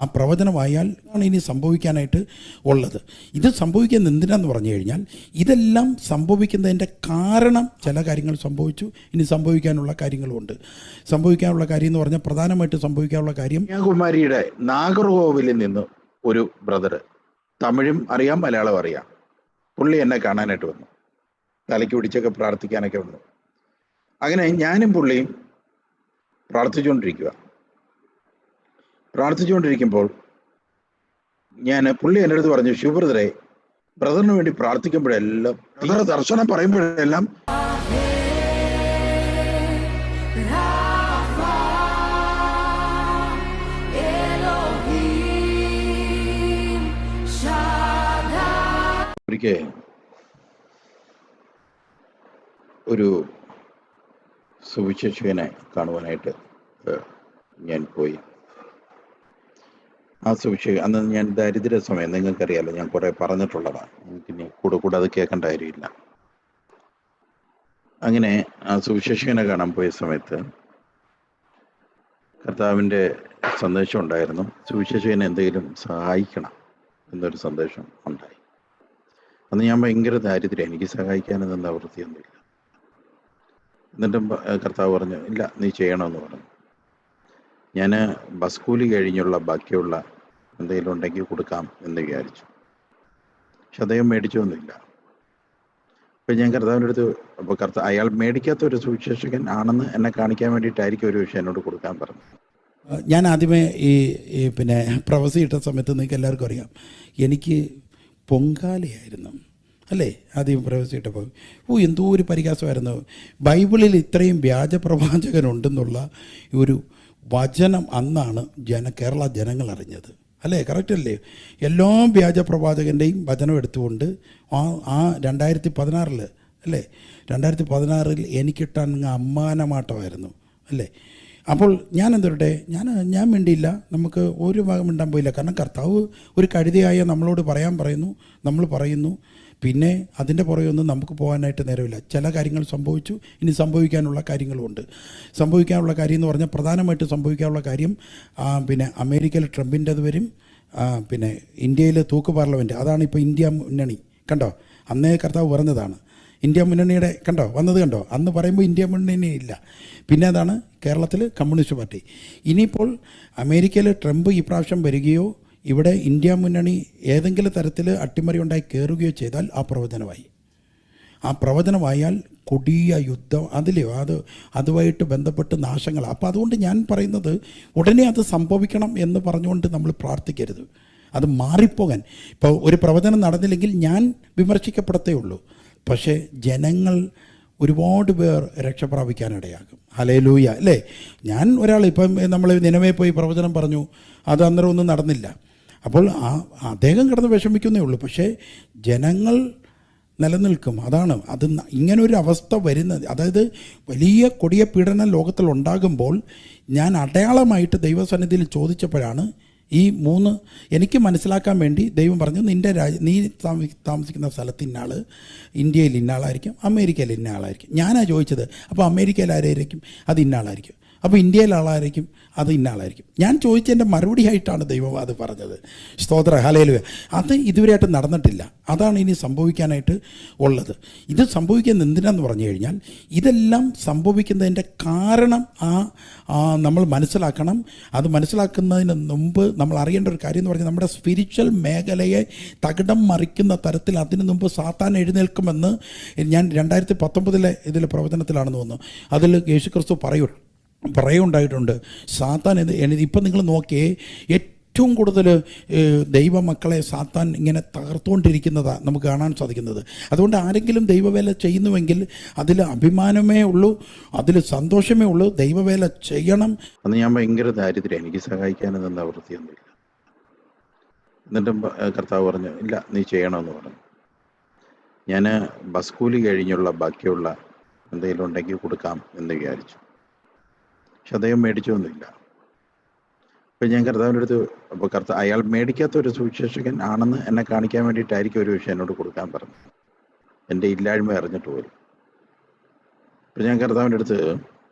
ആ പ്രവചനമായാൽ ആണ് ഇനി സംഭവിക്കാനായിട്ട് ഉള്ളത്. ഇത് സംഭവിക്കുന്നത് എന്തിനാന്ന് പറഞ്ഞു കഴിഞ്ഞാൽ, ഇതെല്ലാം സംഭവിക്കുന്നതിൻ്റെ കാരണം ചില കാര്യങ്ങൾ സംഭവിച്ചു, ഇനി സംഭവിക്കാനുള്ള കാര്യങ്ങളുമുണ്ട്. സംഭവിക്കാനുള്ള കാര്യം എന്ന് പറഞ്ഞാൽ പ്രധാനമായിട്ട് സംഭവിക്കാനുള്ള കാര്യം, കന്യാകുമാരിയുടെ നാഗർകോവിലിൽ നിന്ന് ഒരു ബ്രദർ, തമിഴും അറിയാം മലയാളം അറിയാം, പുള്ളി എന്നെ കാണാനായിട്ട് വന്നു. തലയ്ക്ക് പിടിച്ചൊക്കെ പ്രാർത്ഥിക്കാനൊക്കെ വന്നു. അങ്ങനെ ഞാനും പുള്ളിയും പ്രാർത്ഥിച്ചുകൊണ്ടിരിക്കുമ്പോൾ പുള്ളി എൻ്റെ അടുത്ത് പറഞ്ഞു, ശിവബ്രദറെ, ബ്രദറിന് വേണ്ടി പ്രാർത്ഥിക്കുമ്പോഴെല്ലാം, ബ്രദർ ദർശനം പറയുമ്പോഴെല്ലാം ഒരിക്കൽ ഒരു സുവിശേഷകനെ കാണുവാനായിട്ട് ഞാൻ പോയി. ആ അന്ന് ഞാൻ ദരിദ്ര സമയം, നിങ്ങൾക്കറിയാലോ, ഞാൻ കുറെ പറഞ്ഞിട്ടുള്ളതാണ്, എനിക്കിനി കൂടെ അത് കേൾക്കേണ്ട കാര്യമില്ല. അങ്ങനെ ആ സുവിശേഷകനെ കാണാൻ പോയ സമയത്ത് കർത്താവിൻ്റെ സന്ദേശം ഉണ്ടായിരുന്നു, സുവിശേഷകനെ എന്തെങ്കിലും സഹായിക്കണം എന്നൊരു സന്ദേശം ഉണ്ടായി. അന്ന് ഞാൻ ഭയങ്കര ദാരിദ്ര്യം, എനിക്ക് സഹായിക്കാനൊന്നും നിവൃത്തിയൊന്നുമില്ല. എന്നിട്ടും കർത്താവ് പറഞ്ഞു, ഇല്ല നീ ചെയ്യണമെന്ന് പറഞ്ഞു. ഞാൻ ബസ് കൂലി കഴിഞ്ഞുള്ള ബാക്കിയുള്ള എന്തെങ്കിലും ഉണ്ടെങ്കിൽ കൊടുക്കാം എന്ന് വിചാരിച്ചു. പക്ഷെ അദ്ദേഹം മേടിച്ചൊന്നുമില്ല. അപ്പം ഞാൻ കർത്താവിൻ്റെ അടുത്ത്, അപ്പോൾ അയാൾ മേടിക്കാത്ത ഒരു സുവിശേഷകൻ ആണെന്ന് എന്നെ കാണിക്കാൻ വേണ്ടിയിട്ടായിരിക്കും ഒരു വിഷയം എന്നോട് കൊടുക്കാൻ പറഞ്ഞു. ഞാൻ ആദ്യമേ ഈ പിന്നെ പ്രവസി ഇട്ട സമയത്ത് നിങ്ങൾക്ക് എല്ലാവർക്കും അറിയാം, എനിക്ക് പൊങ്കാലയായിരുന്നു അല്ലേ? ആദ്യം പ്രവസി ഇട്ടപ്പോൾ എന്തോ ഒരു പരിഹാസമായിരുന്നു. ബൈബിളിൽ ഇത്രയും വ്യാജ പ്രവാചകനുണ്ടെന്നുള്ള ഒരു വചനം അന്നാണ് കേരള ജനങ്ങൾ അറിഞ്ഞത് അല്ലേ? കറക്റ്റ് അല്ലേ? എല്ലാ വ്യാജ പ്രവാചകൻ്റെയും വചനം എടുത്തുകൊണ്ട് ആ 2016 അല്ലേ, 2016 എനിക്കിട്ടങ്ങ് അമ്മാനമാട്ടമായിരുന്നു അല്ലേ? അപ്പോൾ ഞാൻ എന്തോട്ടെ, ഞാൻ മിണ്ടിയില്ല, നമുക്ക് ഒരു ഭാഗം മിണ്ടാൻ പോയില്ല. കാരണം കർത്താവ് ഒരു കഴുതയായ നമ്മളോട് പറയുന്നു, നമ്മൾ പറയുന്നു, പിന്നെ അതിൻ്റെ പുറകെയൊന്നും നമുക്ക് പോകാനായിട്ട് നേരമില്ല. ചില കാര്യങ്ങൾ സംഭവിച്ചു, ഇനി സംഭവിക്കാനുള്ള കാര്യങ്ങളുമുണ്ട്. സംഭവിക്കാനുള്ള കാര്യം എന്ന് പറഞ്ഞാൽ പ്രധാനമായിട്ട് സംഭവിക്കാനുള്ള കാര്യം, പിന്നെ അമേരിക്കയിൽ ട്രംപിൻ്റെത് വരും, പിന്നെ ഇന്ത്യയിൽ തൂക്ക് പാർലമെൻറ്റ്, അതാണ് ഇപ്പോൾ ഇന്ത്യ മുന്നണി. കണ്ടോ, അന്നേ കർത്താവ് പറഞ്ഞതാണ് ഇന്ത്യ മുന്നണിയുടെ, വന്നത് കണ്ടോ? അന്ന് പറയുമ്പോൾ ഇന്ത്യ മുന്നണി ഇല്ല. പിന്നെ അതാണ് കേരളത്തിൽ കമ്മ്യൂണിസ്റ്റ് പാർട്ടി. ഇനിയിപ്പോൾ അമേരിക്കയിൽ ട്രംപ് ഈ പ്രാവശ്യം വരികയോ ഇവിടെ ഇന്ത്യ മുന്നണി ഏതെങ്കിലും തരത്തിൽ അട്ടിമറി ഉണ്ടായി കയറുകയോ ചെയ്താൽ ആ പ്രവചനമായാൽ കൊടിയ യുദ്ധം അതുമായിട്ട് ബന്ധപ്പെട്ട് നാശങ്ങൾ. അപ്പോൾ അതുകൊണ്ട് ഞാൻ പറയുന്നത്, ഉടനെ അത് സംഭവിക്കണം എന്ന് പറഞ്ഞുകൊണ്ട് നമ്മൾ പ്രാർത്ഥിക്കരുത്, അത് മാറിപ്പോകാൻ. ഇപ്പോൾ ഒരു പ്രവചനം നടന്നില്ലെങ്കിൽ ഞാൻ വിമർശിക്കപ്പെടത്തേ ഉള്ളൂ, പക്ഷേ ജനങ്ങൾ ഒരുപാട് പേർ രക്ഷപ്രാപിക്കാനിടയാകും. ഹല്ലേലൂയ അല്ലേ? ഞാൻ ഇപ്പം നമ്മൾ നിനവേ പോയി പ്രവചനം പറഞ്ഞു, അത് അന്നേരം ഒന്നും നടന്നില്ല. അപ്പോൾ അദ്ദേഹം കിടന്ന് വിഷമിക്കുന്നേ ഉള്ളൂ, പക്ഷേ ജനങ്ങൾ നിലനിൽക്കും. അത് ഇങ്ങനൊരു അവസ്ഥ വരുന്നത്, അതായത് വലിയ കൊടിയ പീഡനം ലോകത്തിൽ ഉണ്ടാകുമ്പോൾ ഞാൻ അടയാളമായിട്ട് ദൈവസന്നിധിയിൽ ചോദിച്ചപ്പോഴാണ് ഈ 3 എനിക്ക് മനസ്സിലാക്കാൻ വേണ്ടി ദൈവം പറഞ്ഞു, നീ താമസിക്കുന്ന സ്ഥലത്ത് ഇന്ന ആൾ ഇന്ത്യയിൽ ഇന്ന ആളായിരിക്കും, അമേരിക്കയിൽ ഇന്ന ആളായിരിക്കും. ഞാനാണ് ചോദിച്ചത്, അപ്പോൾ അമേരിക്കയിൽ ആരായിരിക്കും? അത് ഇന്ന ആളായിരിക്കും. അപ്പോൾ ഇന്ത്യയിൽ ആളായിരിക്കും, അത് ഇന്ന ആളായിരിക്കും. ഞാൻ ചോദിച്ചതിൻ്റെ മറുപടി ആയിട്ടാണ് ദൈവം അത് പറഞ്ഞത്. സ്തോത്ര, ഹല്ലേലൂയ. അത് ഇതുവരെയായിട്ട് നടന്നിട്ടില്ല. അതാണ് ഇനി സംഭവിക്കാനായിട്ട് ഉള്ളത്. ഇത് സംഭവിക്കുന്നത് എന്തിനാന്ന് പറഞ്ഞു കഴിഞ്ഞാൽ, ഇതെല്ലാം സംഭവിക്കുന്നതിൻ്റെ കാരണം നമ്മൾ മനസ്സിലാക്കണം. അത് മനസ്സിലാക്കുന്നതിന് മുമ്പ് നമ്മൾ അറിയേണ്ട ഒരു കാര്യം എന്ന് പറഞ്ഞാൽ, നമ്മുടെ സ്പിരിച്വൽ മേഖലയെ തകിടം മറിക്കുന്ന തരത്തിൽ അതിന് മുമ്പ് സാത്താൻ എഴുന്നേൽക്കുമെന്ന് ഞാൻ 2019 ഇതിലെ പ്രവചനത്തിലാണെന്ന് തോന്നുന്നു. അതിൽ യേശുക്രിസ്തു പറയുണ്ടായിട്ടുണ്ട്. സാത്താൻ ഇപ്പം നിങ്ങൾ നോക്കിയേ, ഏറ്റവും കൂടുതൽ ദൈവമക്കളെ സാത്താൻ ഇങ്ങനെ തകർത്തുകൊണ്ടിരിക്കുന്നതാണ് നമുക്ക് കാണാൻ സാധിക്കുന്നത്. അതുകൊണ്ട് ആരെങ്കിലും ദൈവവേല ചെയ്യുന്നുവെങ്കിൽ അതിൽ അഭിമാനമേ ഉള്ളൂ, അതിൽ സന്തോഷമേ ഉള്ളൂ. ദൈവവേല ചെയ്യണം. അന്ന് ഞാൻ ഭയങ്കര ദാരിദ്ര്യം, എനിക്ക് സഹായിക്കാനൊന്നും നിവൃത്തിയൊന്നുമില്ല. എന്നിട്ടും കർത്താവ് പറഞ്ഞു, ഇല്ല നീ ചെയ്യണമെന്ന് പറഞ്ഞു. ഞാൻ ബസ് കൂലി കഴിഞ്ഞുള്ള ബാക്കിയുള്ള എന്തെങ്കിലും ഉണ്ടെങ്കിൽ കൊടുക്കാം എന്ന് വിചാരിച്ചു. പക്ഷെ അദ്ദേഹം മേടിച്ചൊന്നുമില്ല. അപ്പം ഞാൻ കർത്താവിൻ്റെ അടുത്ത്, അപ്പോൾ അയാൾ മേടിക്കാത്ത ഒരു സുവിശേഷകൻ ആണെന്ന് എന്നെ കാണിക്കാൻ വേണ്ടിയിട്ടായിരിക്കും ഒരു വിഷയം എന്നോട് കൊടുക്കാൻ പറഞ്ഞു, എൻ്റെ ഇല്ലായ്മ അറിഞ്ഞിട്ട് പോലും. അപ്പം ഞാൻ കർത്താവിൻ്റെ അടുത്ത്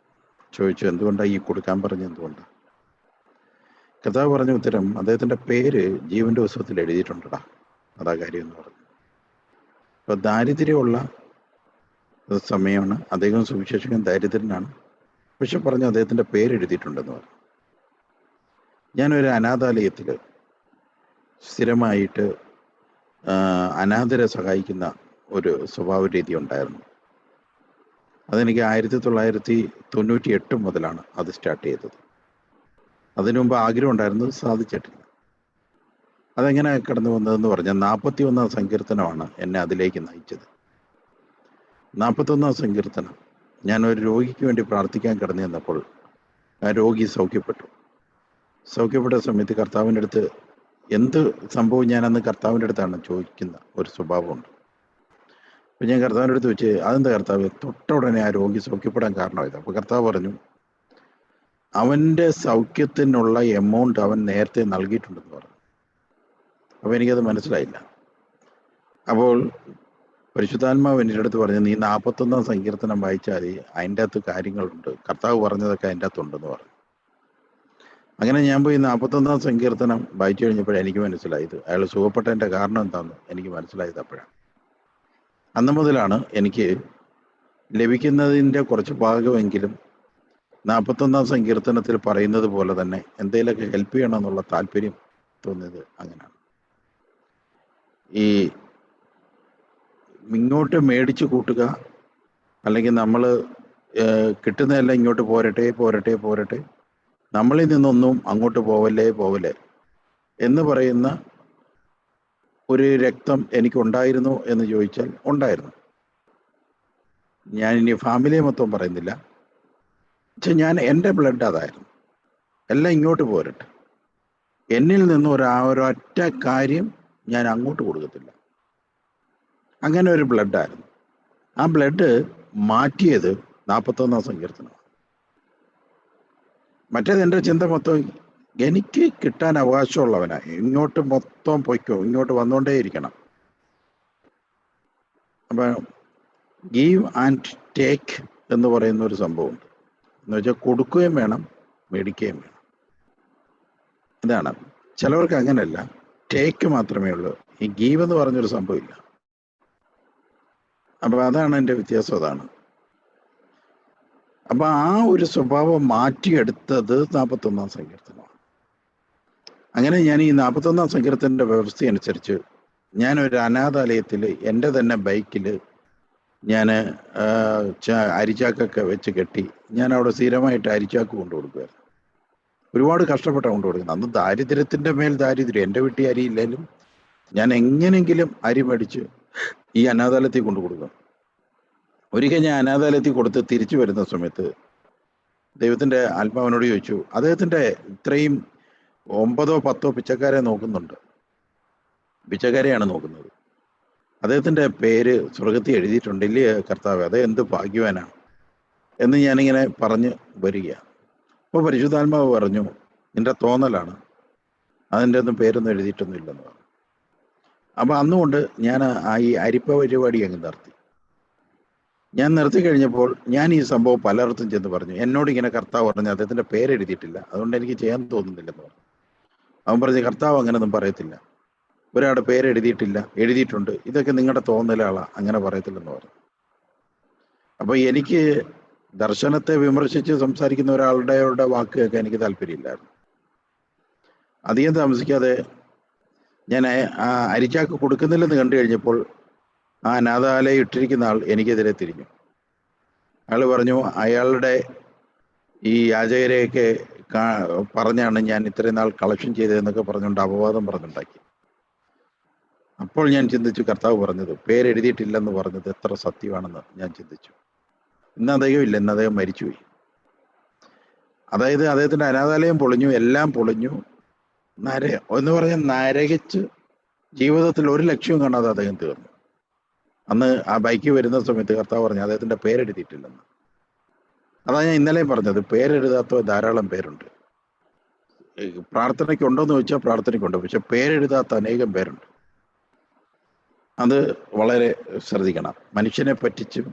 ചോദിച്ചു, എന്തുകൊണ്ടാണ് ഈ കൊടുക്കാൻ പറഞ്ഞത്? എന്തുകൊണ്ടാണ്? കർത്താവ് പറഞ്ഞ ഉത്തരം, അദ്ദേഹത്തിൻ്റെ പേര് ജീവന്റെ പുസ്തകത്തിൽ എഴുതിയിട്ടുണ്ടടാ, അതാ കാര്യം എന്ന് പറഞ്ഞു. അപ്പോൾ ദാരിദ്ര്യമുള്ള സമയമാണ്, അദ്ദേഹം സുവിശേഷകൻ ദാരിദ്ര്യനാണ്, പക്ഷെ പറഞ്ഞു അദ്ദേഹത്തിൻ്റെ പേര് എഴുതിയിട്ടുണ്ടെന്ന് പറഞ്ഞു. ഞാനൊരു അനാഥാലയത്തിൽ സ്ഥിരമായിട്ട് അനാഥരെ സഹായിക്കുന്ന ഒരു സ്വഭാവ രീതി ഉണ്ടായിരുന്നു. അതെനിക്ക് 1998 മുതലാണ് അത് സ്റ്റാർട്ട് ചെയ്തത്. അതിനു മുമ്പ് ആഗ്രഹം ഉണ്ടായിരുന്നത്, സാധിച്ചിട്ടില്ല. അതെങ്ങനെ കടന്നു വന്നതെന്ന് പറഞ്ഞാൽ 41 സങ്കീർത്തനമാണ് എന്നെ അതിലേക്ക് നയിച്ചത്. 41 സങ്കീർത്തനം ഞാൻ ഒരു രോഗിക്ക് വേണ്ടി പ്രാർത്ഥിക്കാൻ കടന്നു ചെന്നപ്പോൾ ആ രോഗി സൗഖ്യപ്പെട്ടു. സൗഖ്യപ്പെട്ട സമയത്ത് കർത്താവിൻ്റെ അടുത്ത് എന്ത് സംഭവം ഞാൻ അന്ന് കർത്താവിൻ്റെ അടുത്താണ് ചോദിക്കുന്ന ഒരു സ്വഭാവമുണ്ട്. അപ്പം ഞാൻ കർത്താവിൻ്റെ അടുത്ത് വെച്ച്, അതെന്താ കർത്താവ്, തൊട്ട ഉടനെ ആ രോഗി സൗഖ്യപ്പെടാൻ കാരണമായത്? അപ്പോൾ കർത്താവ് പറഞ്ഞു, അവൻ്റെ സൗഖ്യത്തിനുള്ള എമൗണ്ട് അവൻ നേരത്തെ നൽകിയിട്ടുണ്ടെന്ന് പറഞ്ഞു. അപ്പോൾ എനിക്കത് മനസ്സിലായില്ല. അപ്പോൾ പരിശുദ്ധാത്മാവ് എൻ്റെ അടുത്ത് പറഞ്ഞു, നീ 41 സങ്കീർത്തനം വായിച്ചാൽ അതിൻ്റെ അകത്ത് കാര്യങ്ങളുണ്ട്, കർത്താവ് പറഞ്ഞതൊക്കെ അതിൻ്റെ അകത്തുണ്ടെന്ന് പറഞ്ഞു. അങ്ങനെ ഞാൻ പോയി 41 സങ്കീർത്തനം വായിച്ചു കഴിഞ്ഞപ്പോഴേ എനിക്ക് മനസ്സിലായത്, അയാൾ സുഖപ്പെട്ടതിൻ്റെ കാരണം എന്താണെന്ന് എനിക്ക് മനസ്സിലായത് അപ്പോഴാണ്. അന്ന് മുതലാണ് എനിക്ക് ലഭിക്കുന്നതിൻ്റെ കുറച്ച് ഭാഗമെങ്കിലും 41 സങ്കീർത്തനത്തിൽ പറയുന്നത് പോലെ തന്നെ എന്തെങ്കിലുമൊക്കെ ഹെൽപ്പ് ചെയ്യണമെന്നുള്ള താല്പര്യം തോന്നിയത് അങ്ങനെയാണ്. ഈ ഇങ്ങോട്ട് മേടിച്ചു കൂട്ടുക, അല്ലെങ്കിൽ നമ്മൾ കിട്ടുന്നതെല്ലാം ഇങ്ങോട്ട് പോരട്ടെ പോരട്ടെ പോരട്ടെ, നമ്മളിൽ നിന്നൊന്നും അങ്ങോട്ട് പോവല്ലേ എന്ന് പറയുന്ന ഒരു രക്തം എനിക്കുണ്ടായിരുന്നു എന്ന് ചോദിച്ചാൽ ഉണ്ടായിരുന്നു. ഞാനിനി ഫാമിലിയെ മൊത്തം പറയുന്നില്ല, പക്ഷെ എൻ്റെ ബ്ലഡ് അതായിരുന്നു. എല്ലാം ഇങ്ങോട്ട് പോരട്ടെ, എന്നിൽ നിന്ന് ഒരൊറ്റ കാര്യം ഞാൻ അങ്ങോട്ട് കൊടുക്കത്തില്ല. അങ്ങനെ ഒരു ബ്ലഡായിരുന്നു. ആ ബ്ലഡ് മാറ്റിയത് 41 സങ്കീർത്തനമാണ്. മറ്റേത് എൻ്റെ ചിന്ത മൊത്തം എനിക്ക് കിട്ടാൻ അവകാശമുള്ളവനാണ്, ഇങ്ങോട്ട് മൊത്തം പൊയ്ക്കോ, ഇങ്ങോട്ട് വന്നുകൊണ്ടേയിരിക്കണം. അപ്പം ഗീവ് ആൻഡ് ടേക്ക് എന്ന് പറയുന്ന ഒരു സംഭവമുണ്ട്. എന്ന് വെച്ചാൽ കൊടുക്കുകയും വേണം, മേടിക്കുകയും വേണം. ഇതാണ്. ചിലവർക്ക് അങ്ങനെയല്ല, ടേക്ക് മാത്രമേ ഉള്ളൂ, ഈ ഗീവ് എന്ന് പറഞ്ഞൊരു സംഭവമില്ല. അപ്പം അതാണ് എൻ്റെ വ്യത്യാസം, അതാണ്. അപ്പം ആ ഒരു സ്വഭാവം മാറ്റിയെടുത്തത് 41 സങ്കീർത്തനമാണ്. അങ്ങനെ ഞാൻ ഈ 41 സങ്കീർത്തനത്തിൻ്റെ വ്യവസ്ഥ അനുസരിച്ച് ഞാനൊരു അനാഥാലയത്തിൽ എൻ്റെ തന്നെ ബൈക്കിൽ ഞാൻ അരിച്ചാക്കൊക്കെ വെച്ച് കെട്ടി ഞാൻ അവിടെ സ്ഥിരമായിട്ട് അരിച്ചാക്ക് കൊണ്ടു കൊടുക്കുമായിരുന്നു. ഒരുപാട് കഷ്ടപ്പെട്ടാണ് കൊണ്ടു കൊടുക്കുന്നത്. അന്ന് ദാരിദ്ര്യത്തിൻ്റെ മേൽ ദാരിദ്ര്യം. എൻ്റെ വീട്ടിൽ അരിയില്ലെങ്കിലും ഞാൻ എങ്ങനെയെങ്കിലും അരി മേടിച്ച് ഈ അനാഥാലയത്തിൽ കൊണ്ടു കൊടുക്കും. ഒരിക്കൽ ഞാൻ അനാഥാലയത്തിൽ കൊടുത്ത് തിരിച്ചു വരുന്ന സമയത്ത് ദൈവത്തിൻ്റെ ആത്മാവിനോട് ചോദിച്ചു, അദ്ദേഹത്തിൻ്റെ ഇത്രയും 9 or 10 പിച്ചക്കാരെ നോക്കുന്നുണ്ട്, പിച്ചക്കാരെയാണ് നോക്കുന്നത്, അദ്ദേഹത്തിൻ്റെ പേര് സ്വർഗത്തിൽ എഴുതിയിട്ടുണ്ട് ഇല്ലേ കർത്താവ്, അത് എന്ത് ഭാഗ്യവാനാണ് എന്ന് ഞാനിങ്ങനെ പറഞ്ഞ് വരികയാണ്. അപ്പോൾ പരിശുദ്ധാത്മാവ് പറഞ്ഞു, നിൻ്റെ തോന്നലാണ്, അതിൻ്റെ ഒന്നും പേരൊന്നും എഴുതിയിട്ടൊന്നും ഇല്ലെന്ന് പറഞ്ഞു. അപ്പം അന്നുകൊണ്ട് ഞാൻ ഈ അരിപ്പ പരിപാടി അങ്ങ് നിർത്തി. ഞാൻ നിർത്തി കഴിഞ്ഞപ്പോൾ ഞാൻ ഈ സംഭവം പലയിടത്തും ചെന്ന് പറഞ്ഞു. എന്നോട് ഇങ്ങനെ കർത്താവ് പറഞ്ഞു, അദ്ദേഹത്തിൻ്റെ പേരെഴുതിയിട്ടില്ല, അതുകൊണ്ട് എനിക്ക് ചെയ്യാൻ തോന്നുന്നില്ലെന്ന് പറഞ്ഞു. അവൻ പറഞ്ഞു, കർത്താവ് അങ്ങനെയൊന്നും പറയത്തില്ല, ഒരാളുടെ പേരെഴുതിയിട്ടില്ല, എഴുതിയിട്ടുണ്ട്, ഇതൊക്കെ നിങ്ങളുടെ തോന്നലാളാ, അങ്ങനെ പറയത്തില്ലെന്ന് പറഞ്ഞു. അപ്പോൾ എനിക്ക് ദർശനത്തെ വിമർശിച്ച് സംസാരിക്കുന്ന ഒരാളുടെ വാക്ക് കേൾക്കാൻ എനിക്ക് താല്പര്യമില്ലായിരുന്നു. അധികം താമസിക്കാതെ ഞാൻ ആ അരിച്ചാക്ക് കൊടുക്കുന്നില്ലെന്ന് കണ്ടു കഴിഞ്ഞപ്പോൾ ആ അനാഥാലയം ഇട്ടിരിക്കുന്ന ആൾ എനിക്കെതിരെ തിരിഞ്ഞു. അയാൾ പറഞ്ഞു, അയാളുടെ ഈ യാചകരെയൊക്കെ പറഞ്ഞാണ് ഞാൻ ഇത്രയും നാൾ കളക്ഷൻ ചെയ്തതെന്നൊക്കെ പറഞ്ഞുകൊണ്ട് അപവാദം പറഞ്ഞുണ്ടാക്കി. അപ്പോൾ ഞാൻ ചിന്തിച്ചു, കർത്താവ് പറഞ്ഞത് പേരെഴുതിയിട്ടില്ലെന്ന് പറഞ്ഞത് എത്ര സത്യമാണെന്ന് ഞാൻ ചിന്തിച്ചു. ഇന്ന് അദ്ദേഹം ഇല്ല, ഇന്ന് അദ്ദേഹം മരിച്ചുപോയി. അതായത് അദ്ദേഹത്തിൻ്റെ അനാഥാലയം പൊളിഞ്ഞു, എല്ലാം പൊളിഞ്ഞു, എന്ന് പറഞ്ഞാൽ നരകിച്ച് ജീവിതത്തിൽ ഒരു ലക്ഷ്യവും കാണാതെ അദ്ദേഹം തീർന്നു. അന്ന് ആ ബൈക്ക് വരുന്ന സമയത്ത് കർത്താവ് പറഞ്ഞു, അദ്ദേഹത്തിൻ്റെ പേരെഴുതിയിട്ടില്ലെന്ന്. അതാണ് ഞാൻ ഇന്നലെയും പറഞ്ഞത്, പേരെഴുതാത്ത ധാരാളം പേരുണ്ട്. പ്രാർത്ഥനയ്ക്കുണ്ടോയെന്ന് ചോദിച്ചാൽ പ്രാർത്ഥനയ്ക്കുണ്ട്, പക്ഷെ പേരെഴുതാത്ത അനേകം പേരുണ്ട്. അത് വളരെ ശ്രദ്ധിക്കണം. മനുഷ്യനെ പറ്റിച്ചും